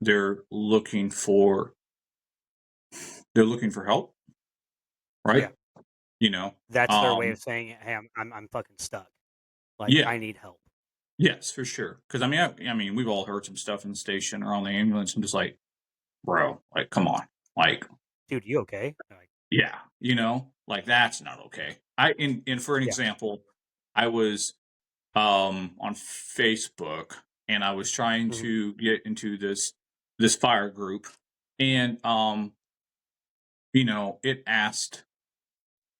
Speaker 7: looking for help, right?
Speaker 6: Yeah,
Speaker 7: You know,
Speaker 6: that's their way
Speaker 7: um,
Speaker 6: of saying, "Hey, I'm fucking stuck. Like
Speaker 7: yeah,
Speaker 6: I need help."
Speaker 7: yes, for sure. Because I mean, we've all heard some stuff in the station or on the ambulance, and just like, bro, like, come on, like,
Speaker 6: Dude, you okay? They're like,
Speaker 7: yeah, like that's not okay. And for an
Speaker 6: yeah.
Speaker 7: example, I was on Facebook and I was trying
Speaker 6: Mhm,
Speaker 7: to get into this fire group, and it asked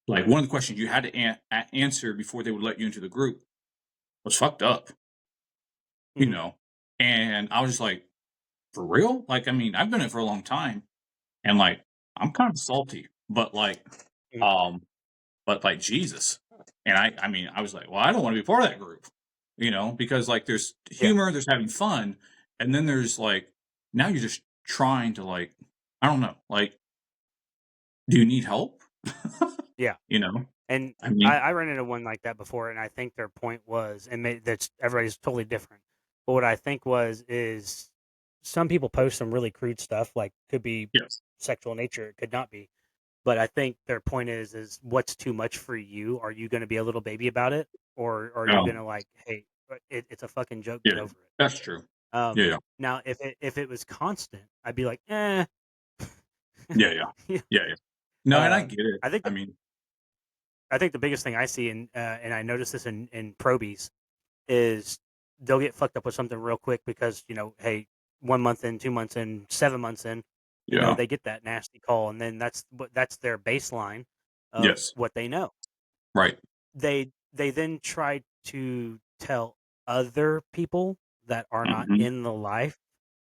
Speaker 7: like one of the questions you had to answer before they would let you into the group was fucked up, you
Speaker 6: mhm,
Speaker 7: know, and I was just like, for real? Like, I mean, I've been in it for a long time, and like, I'm kind of salty,
Speaker 6: mhm.
Speaker 7: um, but like Jesus, and I mean, I was like, well, I don't want to be part of that group, because like, there's
Speaker 6: Yeah,
Speaker 7: humor, there's having fun, and then there's like, now you're just trying to like, I don't know, like, do you need help?
Speaker 6: yeah.
Speaker 7: you know,
Speaker 6: And
Speaker 7: I
Speaker 6: I
Speaker 7: mean,
Speaker 6: ran into one like that before, and I think their point was, and that's everybody's totally different. But what I think is some people post some really crude stuff, like could be
Speaker 7: yes,
Speaker 6: sexual in nature, it could not be. But I think their point is what's too much for you? Are you going to be a little baby about it, or are you going
Speaker 7: um,
Speaker 6: to like, hey, it's a fucking joke,
Speaker 7: yeah,
Speaker 6: get over it?
Speaker 7: that's true. Yeah, yeah,
Speaker 6: Now if it was constant, I'd be like, eh.
Speaker 7: yeah, yeah, yeah, yeah. No, and I
Speaker 6: um,
Speaker 7: get it.
Speaker 6: I think
Speaker 7: I mean,
Speaker 6: I think the biggest thing I see, and I notice this in probies, is they'll get fucked up with something real quick because hey, 1 month in, 2 months in, 7 months in,
Speaker 7: yeah,
Speaker 6: they get that nasty call, and then that's their baseline of
Speaker 7: yes,
Speaker 6: what they know.
Speaker 7: right.
Speaker 6: They then try to tell other people that are not
Speaker 7: Hmm.
Speaker 6: in the life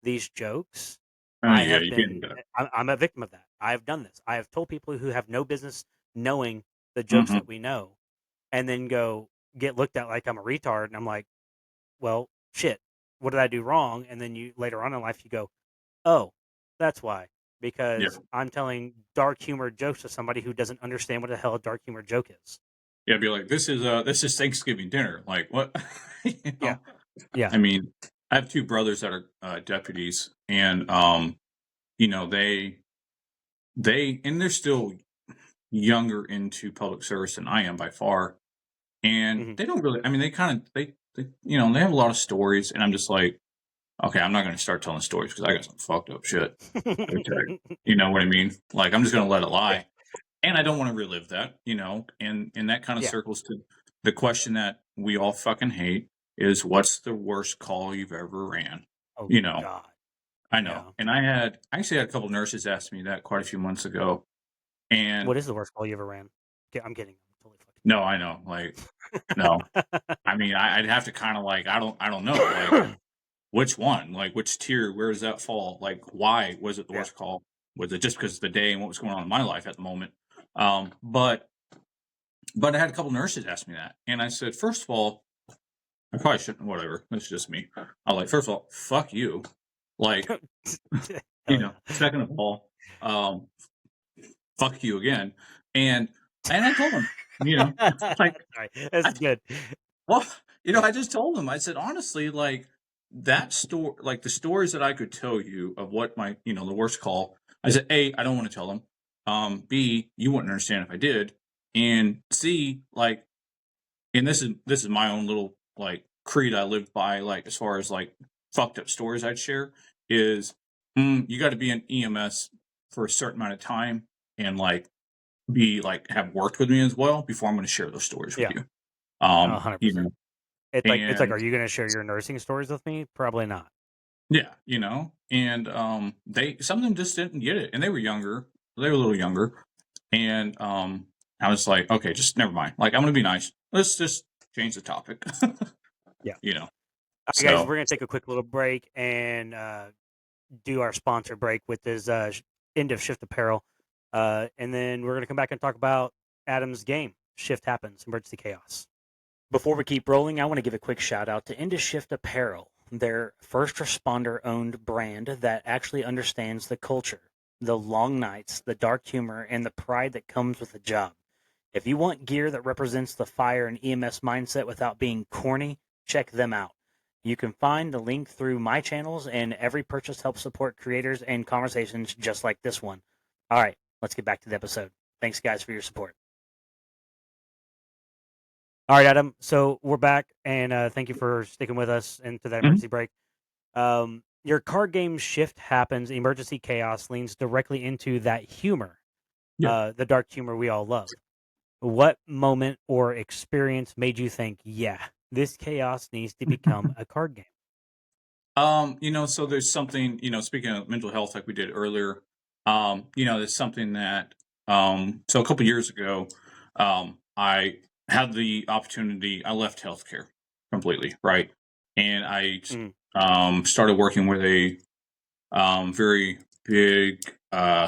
Speaker 6: these jokes.
Speaker 7: Oh
Speaker 6: I
Speaker 7: yeah,
Speaker 6: have
Speaker 7: you can't
Speaker 6: been
Speaker 7: do that.
Speaker 6: I'm a victim of that. I have done this. I have told people who have no business knowing the jokes
Speaker 7: Hmm.
Speaker 6: that we know, and then get looked at like I'm a retard, and I'm like, well, shit, what did I do wrong? And then you later on in life you go, oh, that's why,
Speaker 7: Yeah,
Speaker 6: because I'm telling dark humor jokes to somebody who doesn't understand what the hell a dark humor joke is.
Speaker 7: yeah. Be like, this is Thanksgiving dinner. Like what? you
Speaker 6: Yeah,
Speaker 7: know.
Speaker 6: yeah,
Speaker 7: I mean, I have two brothers that are deputies, and they and they're still younger into public service than I am by far. and they don't really. I mean, they they have a lot of stories, and I'm just like, okay, I'm not going to start telling stories because I got some fucked up shit. You know what I mean? Like, I'm just going to let it lie, and I don't want to relive that. And that kind of circles to the question that we all fucking hate is, what's the worst call you've ever ran?
Speaker 6: Oh, God.
Speaker 7: I know. And I actually had a couple nurses ask me that quite a few months ago. And
Speaker 6: what is the worst call you ever ran? I'm kidding. Totally
Speaker 7: no, I know. Like, no. I mean, I'd have to kind of like, I don't know. Like, which one? Like, which tier? Where does that fall? Like, why was it the worst call? Was it just because of the day and what was going on in my life at the moment? But I had a couple nurses ask me that. And I said, first of all, I probably shouldn't, whatever. That's just me. I like, first of all, fuck you. Like, second of all, fuck you again. And I told him, like,
Speaker 6: sorry, that's good.
Speaker 7: Well, I just told him, I said, honestly, like that story, like the stories that I could tell you of what my, the worst call, I said, A, I don't want to tell them. B, you wouldn't understand if I did. And C, like, and this is my own little like creed I lived by, like as far as like fucked up stories I'd share is, you got to be an EMS for a certain amount of time and like have worked with me as well before I'm going to share those stories with you.
Speaker 6: 100%. It's like, are you going to share your nursing stories with me? Probably not.
Speaker 7: Yeah, and some of them just didn't get it, and they were younger. They were a little younger, and I was like, okay, just never mind. Like, I'm going to be nice. Let's just change the topic.
Speaker 6: Yeah.
Speaker 7: So,
Speaker 6: guys, we're going to take a quick little break and do our sponsor break with this end of Shift Apparel. And then we're going to come back and talk about Adam's game, Shift Happens, Emergency Chaos. Before we keep rolling, I want to give a quick shout out to End of Shift Apparel, their first responder owned brand that actually understands the culture, the long nights, the dark humor, and the pride that comes with the job. If you want gear that represents the fire and EMS mindset without being corny, check them out. You can find the link through my channels, and every purchase helps support creators and conversations just like this one. All right, let's get back to the episode. Thanks, guys, for your support. All right, Adam. So we're back, and thank you for sticking with us into that emergency break. Your card game Shift Happens, Emergency Chaos leans directly into that humor, the dark humor we all love. What moment or experience made you think, yeah, this chaos needs to become a card game?
Speaker 7: So there's something, speaking of mental health, like we did earlier, there's something that, so a couple years ago, I had the opportunity, I left healthcare completely, right? And I started working with a very big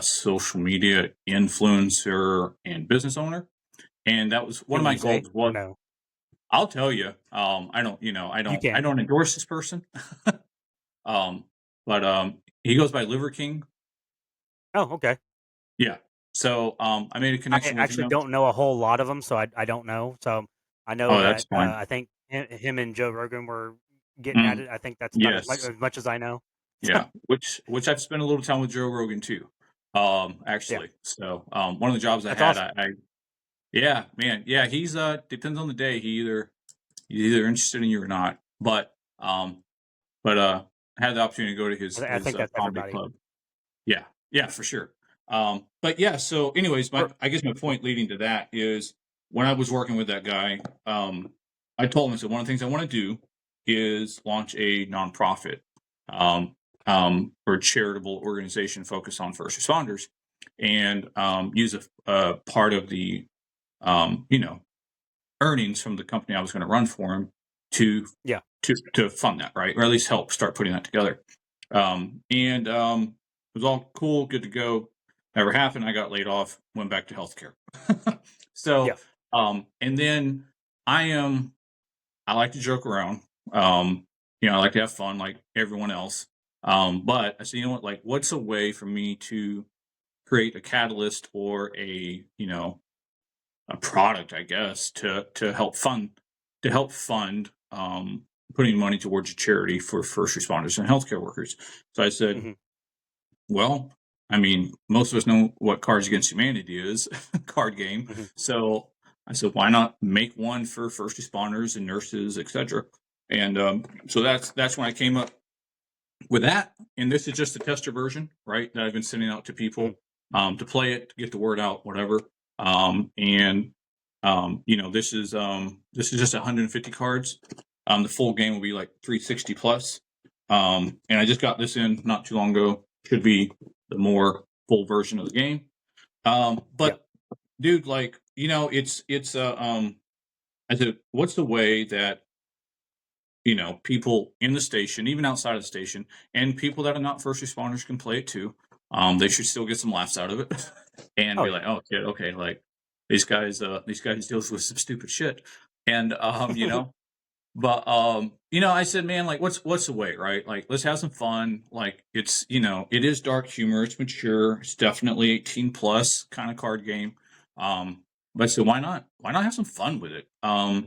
Speaker 7: social media influencer and business owner. And that was one of my goals.
Speaker 6: No.
Speaker 7: I'll tell you, I don't endorse this person. But he goes by Liver King.
Speaker 6: Oh, okay.
Speaker 7: Yeah. So I made a connection.
Speaker 6: I actually don't know a whole lot of them, so I don't know. So I know that I think him and Joe Rogan were getting at it. I think that's about as much as I know.
Speaker 7: Yeah, which I've spent a little time with Joe Rogan too. Actually, so one of the jobs I had, awesome. He's depends on the day. He's either interested in you or not. But I had the opportunity to go to his
Speaker 6: think that's
Speaker 7: comedy
Speaker 6: everybody.
Speaker 7: club. Yeah, for sure. But yeah, so anyways, I guess my point leading to that is when I was working with that guy, I told him, so one of the things I want to do is launch a nonprofit or charitable organization focused on first responders, and use a part of the earnings from the company I was going to run for him to fund that, right, or at least help start putting that together. It was all cool, good to go. Never happened. I got laid off, went back to healthcare. So, and then I like to joke around. I like to have fun like everyone else. But I said, you know what, like, what's a way for me to create a catalyst or a product, I guess, to help fund putting money towards a charity for first responders and healthcare workers. So I said, well, I mean, most of us know what Cards Against Humanity is, card game. So I said, why not make one for first responders and nurses, etc. And so that's when I came up with that. And this is just a tester version, right? That I've been sending out to people to play it, to get the word out, whatever. This is just 150 cards. The full game will be like 360 plus. And I just got this in not too long ago. Should be the more full version of the game. But dude, like, I said, what's the way that people in the station, even outside of the station, and people that are not first responders can play it too. They should still get some laughs out of it, and be like, "Oh, kid, okay, like these guys deals with some stupid shit," and But I said, man, like, what's the way, right? Like, let's have some fun. Like, it is dark humor, it's mature, it's definitely 18 plus kind of card game. But I said, why not? Why not have some fun with it? I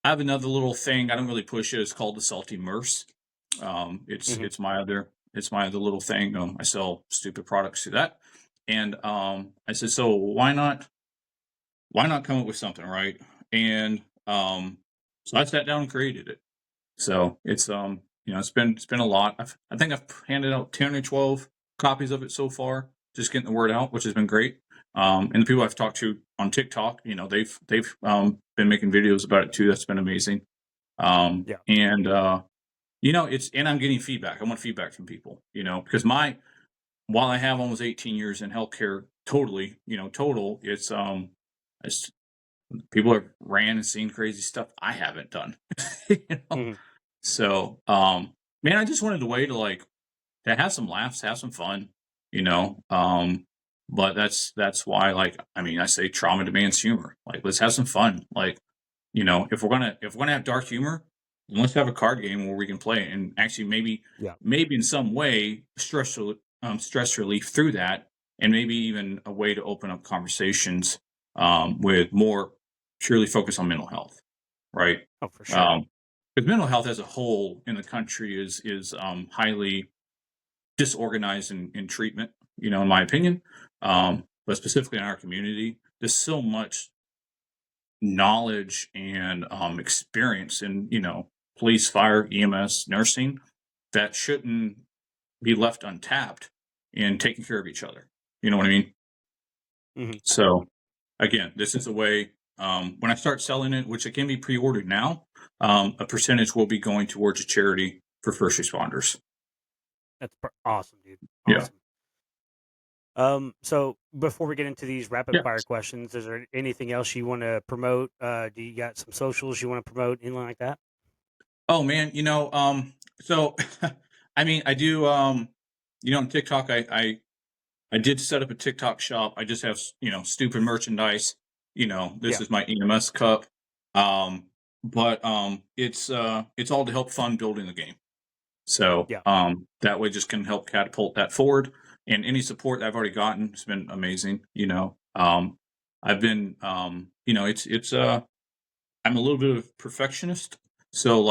Speaker 7: have another little thing. I don't really push it. It's called the Salty Merce. It's my other little thing. I sell stupid products to that, and I said, so why not come up with something, right? And so I sat down and created it. So it's it's been a lot. I think I've handed out 10 or 12 copies of it so far, just getting the word out, which has been great. And the people I've talked to on TikTok, they've been making videos about it too. That's been amazing. And and I'm getting feedback. I want feedback from people, because while I have almost 18 years in healthcare, total, it's people have ran and seen crazy stuff I haven't done. So, man, I just wanted a way to have some laughs, have some fun, but that's why, I say trauma demands humor. Like, let's have some fun. Like, if we're gonna have dark humor, then let's have a card game where we can play it and actually maybe in some way stress relief through that, and maybe even a way to open up conversations with more purely focus on mental health, right?
Speaker 6: Oh, for sure.
Speaker 7: Because mental health as a whole in the country is highly disorganized in treatment, in my opinion. But specifically in our community, there's so much knowledge and experience in police, fire, EMS, nursing that shouldn't be left untapped in taking care of each other. You know what I mean? So again, this is a way. When I start selling it, which it can be pre-ordered now, a percentage will be going towards a charity for first responders.
Speaker 6: That's awesome, dude.
Speaker 7: Awesome.
Speaker 6: Yeah. So before we get into these rapid fire questions, is there anything else you want to promote? Do you got some socials you want to promote, anything like that?
Speaker 7: Oh man, so I do, on TikTok, I did set up a TikTok shop. I just have, stupid merchandise. This is my EMS cup. But it's all to help fund building the game. So that way just can help catapult that forward. And any support that I've already gotten has been amazing. I've been it's I'm a little bit of a perfectionist. So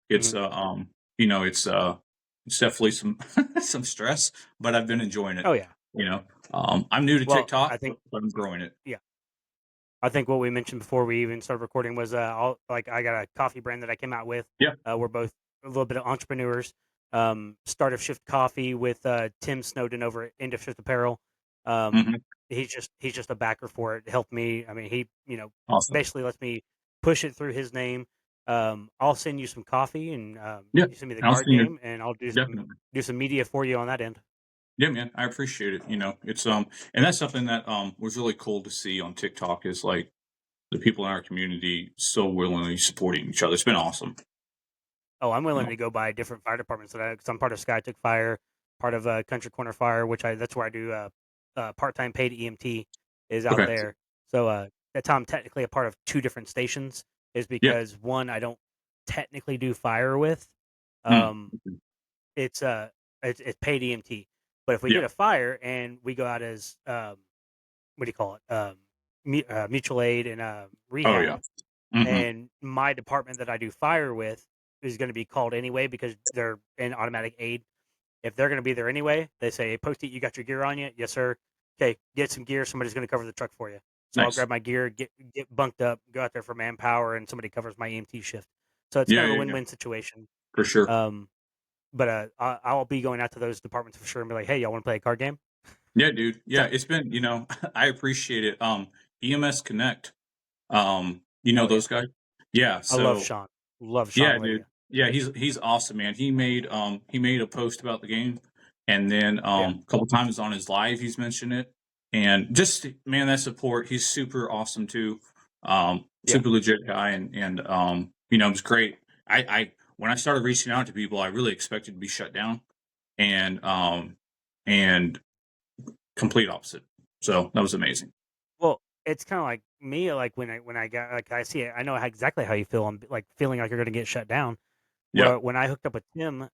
Speaker 7: it's it's definitely some stress, but I've been enjoying it.
Speaker 6: Oh yeah.
Speaker 7: I'm new to TikTok,
Speaker 6: I think,
Speaker 7: but I'm growing it.
Speaker 6: Yeah. I think what we mentioned before we even started recording was I got a coffee brand that I came out with.
Speaker 7: Yeah.
Speaker 6: We're both a little bit of entrepreneurs. Start of Shift Coffee with Tim Snowden over at End of Shift Apparel. He's just a backer for it. Helped me. I mean, he
Speaker 7: awesome.
Speaker 6: Basically lets me push it through his name. I'll send you some coffee and you send me the card game, and I'll do some media for you on that end.
Speaker 7: Yeah, man, I appreciate it. It's and that's something that was really cool to see on TikTok is like the people in our community so willingly supporting each other. It's been awesome.
Speaker 6: Oh, I'm willing to go by different fire departments because I'm part of Sky Took Fire, part of Country Corner Fire, that's where I do part-time paid EMT is out there. So that's how I'm technically a part of two different stations. Is because one I don't technically do fire with. It's paid EMT. But if we get a fire and we go out as what do you call it? Mutual aid and rehab. And my department that I do fire with is going to be called anyway because they're in automatic aid. If they're going to be there anyway, they say, "Hey, Post-it, you got your gear on yet?" "Yes, sir." "Okay, get some gear. Somebody's going to cover the truck for you." So I'll
Speaker 7: Nice.
Speaker 6: grab my gear, get bunked up, go out there for manpower, and somebody covers my EMT shift. So it's
Speaker 7: Yeah,
Speaker 6: kind of a
Speaker 7: yeah, yeah,
Speaker 6: win-win situation.
Speaker 7: for sure.
Speaker 6: But I'll be going out to those departments for sure and be like, hey, y'all want to play a card game?
Speaker 7: Yeah, dude. Yeah,
Speaker 6: So,
Speaker 7: it's been, I appreciate it. EMS Connect.
Speaker 6: oh yeah,
Speaker 7: those guys? Yeah,
Speaker 6: I love
Speaker 7: so
Speaker 6: Sean. Love Sean
Speaker 7: yeah, dude.
Speaker 6: Aladia.
Speaker 7: Yeah, he's awesome, man. He made a post about the game, and then
Speaker 6: Yeah,
Speaker 7: a couple times on his live he's mentioned it. And just man, that support, he's super awesome too.
Speaker 6: yeah.
Speaker 7: Super legit guy, and it was great. I when I started reaching out to people, I really expected to be shut down, and complete opposite. So that was amazing.
Speaker 6: Well, it's kind of like me. Like when I got like I see it, I know exactly how you feel. I'm like feeling like you're going to get shut down.
Speaker 7: Yeah.
Speaker 6: When I hooked up with Tim,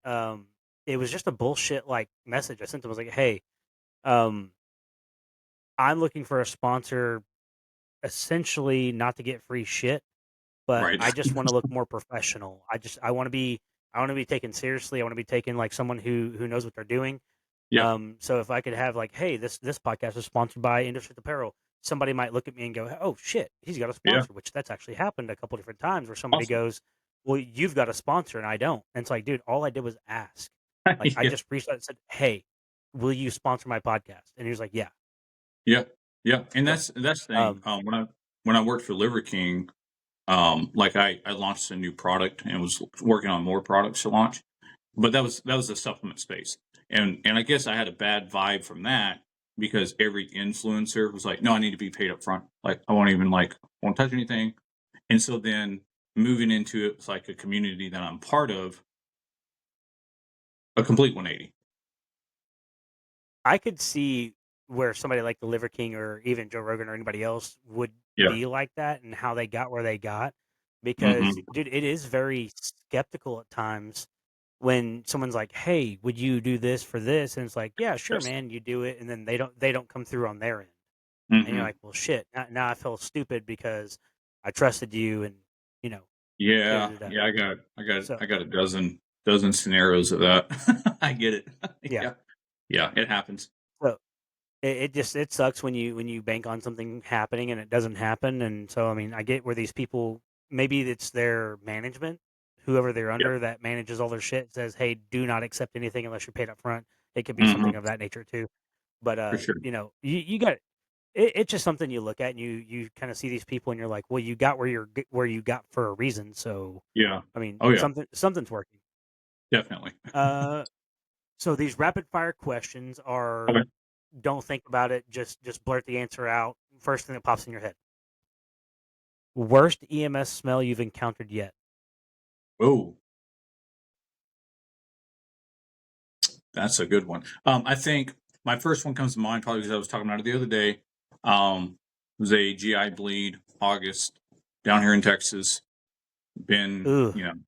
Speaker 6: it was just a bullshit like message. I sent him. I was like, hey, um, I'm looking for a sponsor, essentially not to get free shit, but
Speaker 7: Right.
Speaker 6: I just want to look more professional. I want to be taken seriously. I want to be taken like someone who knows what they're doing.
Speaker 7: Yeah.
Speaker 6: So if I could have like, hey, this podcast is sponsored by Industry Apparel, somebody might look at me and go, oh shit, he's got a
Speaker 7: Yeah.
Speaker 6: sponsor, which that's actually happened a couple different times where somebody
Speaker 7: Awesome.
Speaker 6: goes, well, you've got a sponsor and I don't. And it's like, dude, all I did was ask. Like I
Speaker 7: Yeah.
Speaker 6: just reached out and said, hey, will you sponsor my podcast? And he was like, yeah.
Speaker 7: Yeah. Yeah. And
Speaker 6: So,
Speaker 7: that's the thing.
Speaker 6: um,
Speaker 7: When I worked for Liver King, like I launched a new product and was working on more products to launch. But that was the supplement space. And I guess I had a bad vibe from that because every influencer was like, no, I need to be paid up front. Like I won't touch anything. And so then moving into it was like a community that I'm part of, a complete 180.
Speaker 6: I could see where somebody like the Liver King or even Joe Rogan or anybody else would
Speaker 7: Yeah.
Speaker 6: be like that and how they got where they got. Because,
Speaker 7: Hmm.
Speaker 6: dude, it is very skeptical at times when someone's like, "Hey, would you do this for this?" And it's like, "Yeah, sure,
Speaker 7: Yes.
Speaker 6: man, you do it," and then they don't come through on their end, and you're
Speaker 7: Hmm.
Speaker 6: like, "Well, shit, now I feel stupid because I trusted you," and you know, da
Speaker 7: Yeah.
Speaker 6: da da.
Speaker 7: Yeah. I
Speaker 6: So
Speaker 7: got a dozen scenarios of that. I get it.
Speaker 6: yeah,
Speaker 7: Yeah. Yeah. It happens.
Speaker 6: so it sucks when you bank on something happening and it doesn't happen, and so I mean, I get where these people maybe it's their management, whoever they're
Speaker 7: Yeah.
Speaker 6: under that manages all their shit says, "Hey, do not accept anything unless you're paid up front." It could be
Speaker 7: Hmm.
Speaker 6: something of that nature too. But
Speaker 7: For sure.
Speaker 6: you got it's just something you look at and you kind of see these people and you're like, well, you got where you got for a reason. So
Speaker 7: Yeah.
Speaker 6: I mean,
Speaker 7: Oh yeah.
Speaker 6: something's working.
Speaker 7: Definitely.
Speaker 6: Uh, so these rapid fire questions are
Speaker 7: Okay.
Speaker 6: don't think about it, just blurt the answer out. First thing that pops in your head. Worst EMS smell you've encountered yet?
Speaker 7: Oh, that's a good one. I think my first one comes to mind probably because I was talking about it the other day. It was a GI bleed, August, down here in Texas. Been,
Speaker 6: Ooh,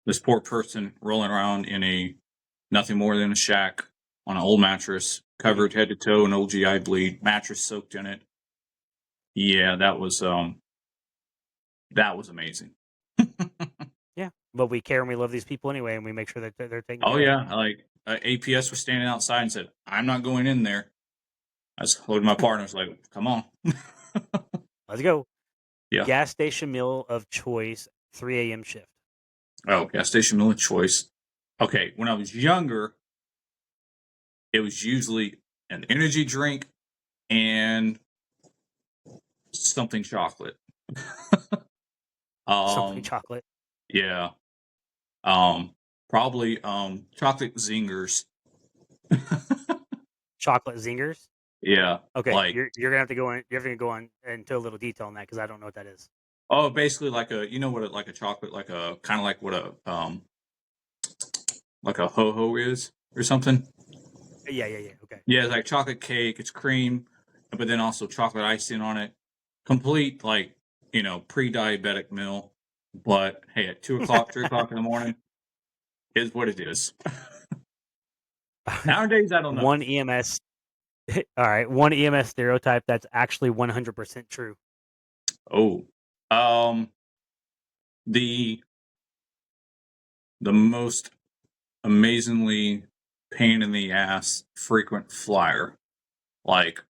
Speaker 7: this poor person rolling around in a nothing more than a shack on an old mattress,
Speaker 6: mhm.
Speaker 7: covered head to toe in old GI bleed, mattress soaked in it. Yeah, that was amazing.
Speaker 6: Yeah, but we care and we love these people anyway, and we make sure that they're taken
Speaker 7: Oh
Speaker 6: care of.
Speaker 7: yeah, like APS was standing outside and said, "I'm not going in there." I was holding my partner. I was like, "Come on."
Speaker 6: Let's go.
Speaker 7: Yeah.
Speaker 6: Gas station meal of choice, 3 a.m. shift.
Speaker 7: Oh, gas station meal of choice. Okay, when I was younger, it was usually an energy drink and something chocolate.
Speaker 6: Something
Speaker 7: um,
Speaker 6: chocolate.
Speaker 7: yeah. Probably chocolate zingers.
Speaker 6: Chocolate zingers.
Speaker 7: Yeah,
Speaker 6: Okay,
Speaker 7: like
Speaker 6: you're gonna have to go in. You're gonna go on into a little detail on that because I don't know what that is.
Speaker 7: basically like a what like a chocolate like a kind of like what a like a ho ho is or something.
Speaker 6: Yeah, yeah, yeah. Okay.
Speaker 7: Yeah, it's like chocolate cake. It's cream, but then also chocolate icing on it. Complete like pre-diabetic meal. But hey, at 2 o'clock, 3 o'clock in the morning is what it is. Nowadays, I don't know.
Speaker 6: One EMS. All right, one EMS stereotype that's actually 100% true.
Speaker 7: Oh, um, the most amazingly pain in the ass frequent flyer. Like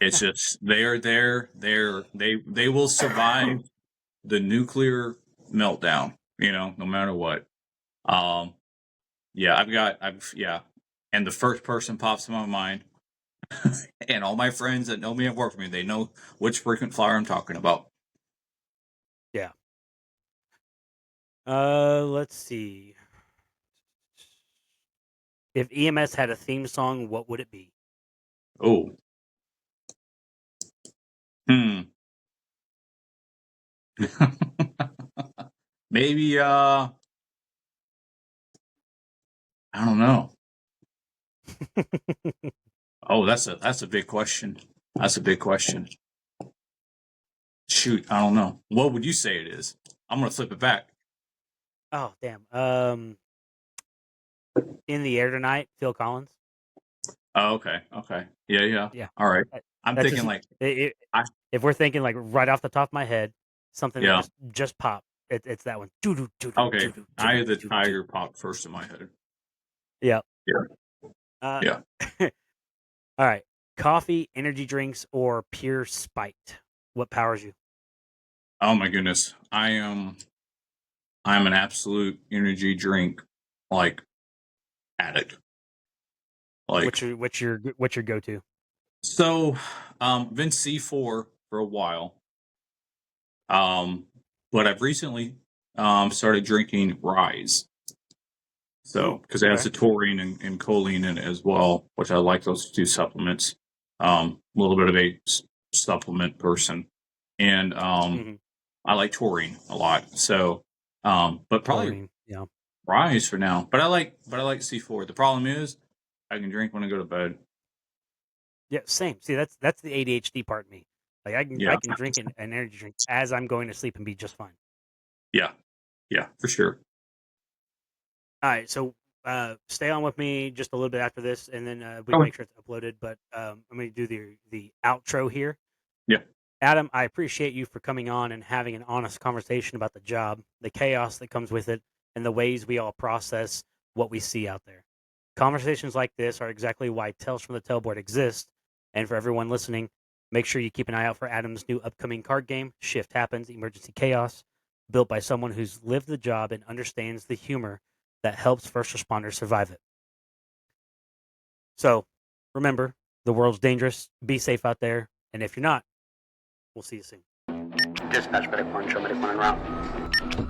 Speaker 7: It's just they are there. They will survive the nuclear meltdown. No matter what. Um, yeah, and the first person pops in my mind, and all my friends that know me and work with me, they know which frequent flyer I'm talking about.
Speaker 6: Yeah. Let's see. If EMS had a theme song, what would it be?
Speaker 7: Oh, maybe I don't know. Oh, that's a big question. That's a big question. Shoot, I don't know. What would you say it is? I'm gonna flip it back.
Speaker 6: Oh, damn. In the Air Tonight, Phil Collins.
Speaker 7: Oh, okay. Yeah.
Speaker 6: Yeah.
Speaker 7: All right. I'm
Speaker 6: That's
Speaker 7: thinking
Speaker 6: just,
Speaker 7: like
Speaker 6: if we're thinking like right off the top of my head, something
Speaker 7: yeah.
Speaker 6: that just popped. It's that one.
Speaker 7: Okay. I had the tiger pop first in my head.
Speaker 6: Yeah.
Speaker 7: Yeah. Yeah.
Speaker 6: All right. Coffee, energy drinks, or pure spite. What powers you?
Speaker 7: Oh my goodness. I'm an absolute energy drink like addict. Like
Speaker 6: What's your go to?
Speaker 7: so been C4 for a while. But I've recently started drinking Rise. So because it has the taurine and choline in it as well, which I like those two supplements. A little bit of a supplement person. And I like taurine a lot. So but probably
Speaker 6: Taurine, yeah.
Speaker 7: Rise for now. But I like C4. The problem is I can drink when I go to bed.
Speaker 6: Yeah, same. See, that's the ADHD part of me. Like I can drink an energy drink as I'm going to sleep and be just fine.
Speaker 7: Yeah, for sure.
Speaker 6: All right, so stay on with me just a little bit after this, and then we can make sure it's uploaded. But I'm going to do the outro here.
Speaker 7: Yeah.
Speaker 6: Adam, I appreciate you for coming on and having an honest conversation about the job, the chaos that comes with it, and the ways we all process what we see out there. Conversations like this are exactly why Tales from the Tailboard exist. And for everyone listening, make sure you keep an eye out for Adam's new upcoming card game, Shift Happens, Emergency Chaos, built by someone who's lived the job and understands the humor that helps first responders survive it. So remember, the world's dangerous. Be safe out there. And if you're not, we'll see you soon.
Speaker 4: Dispatch, medic 1, show medic 1 en route.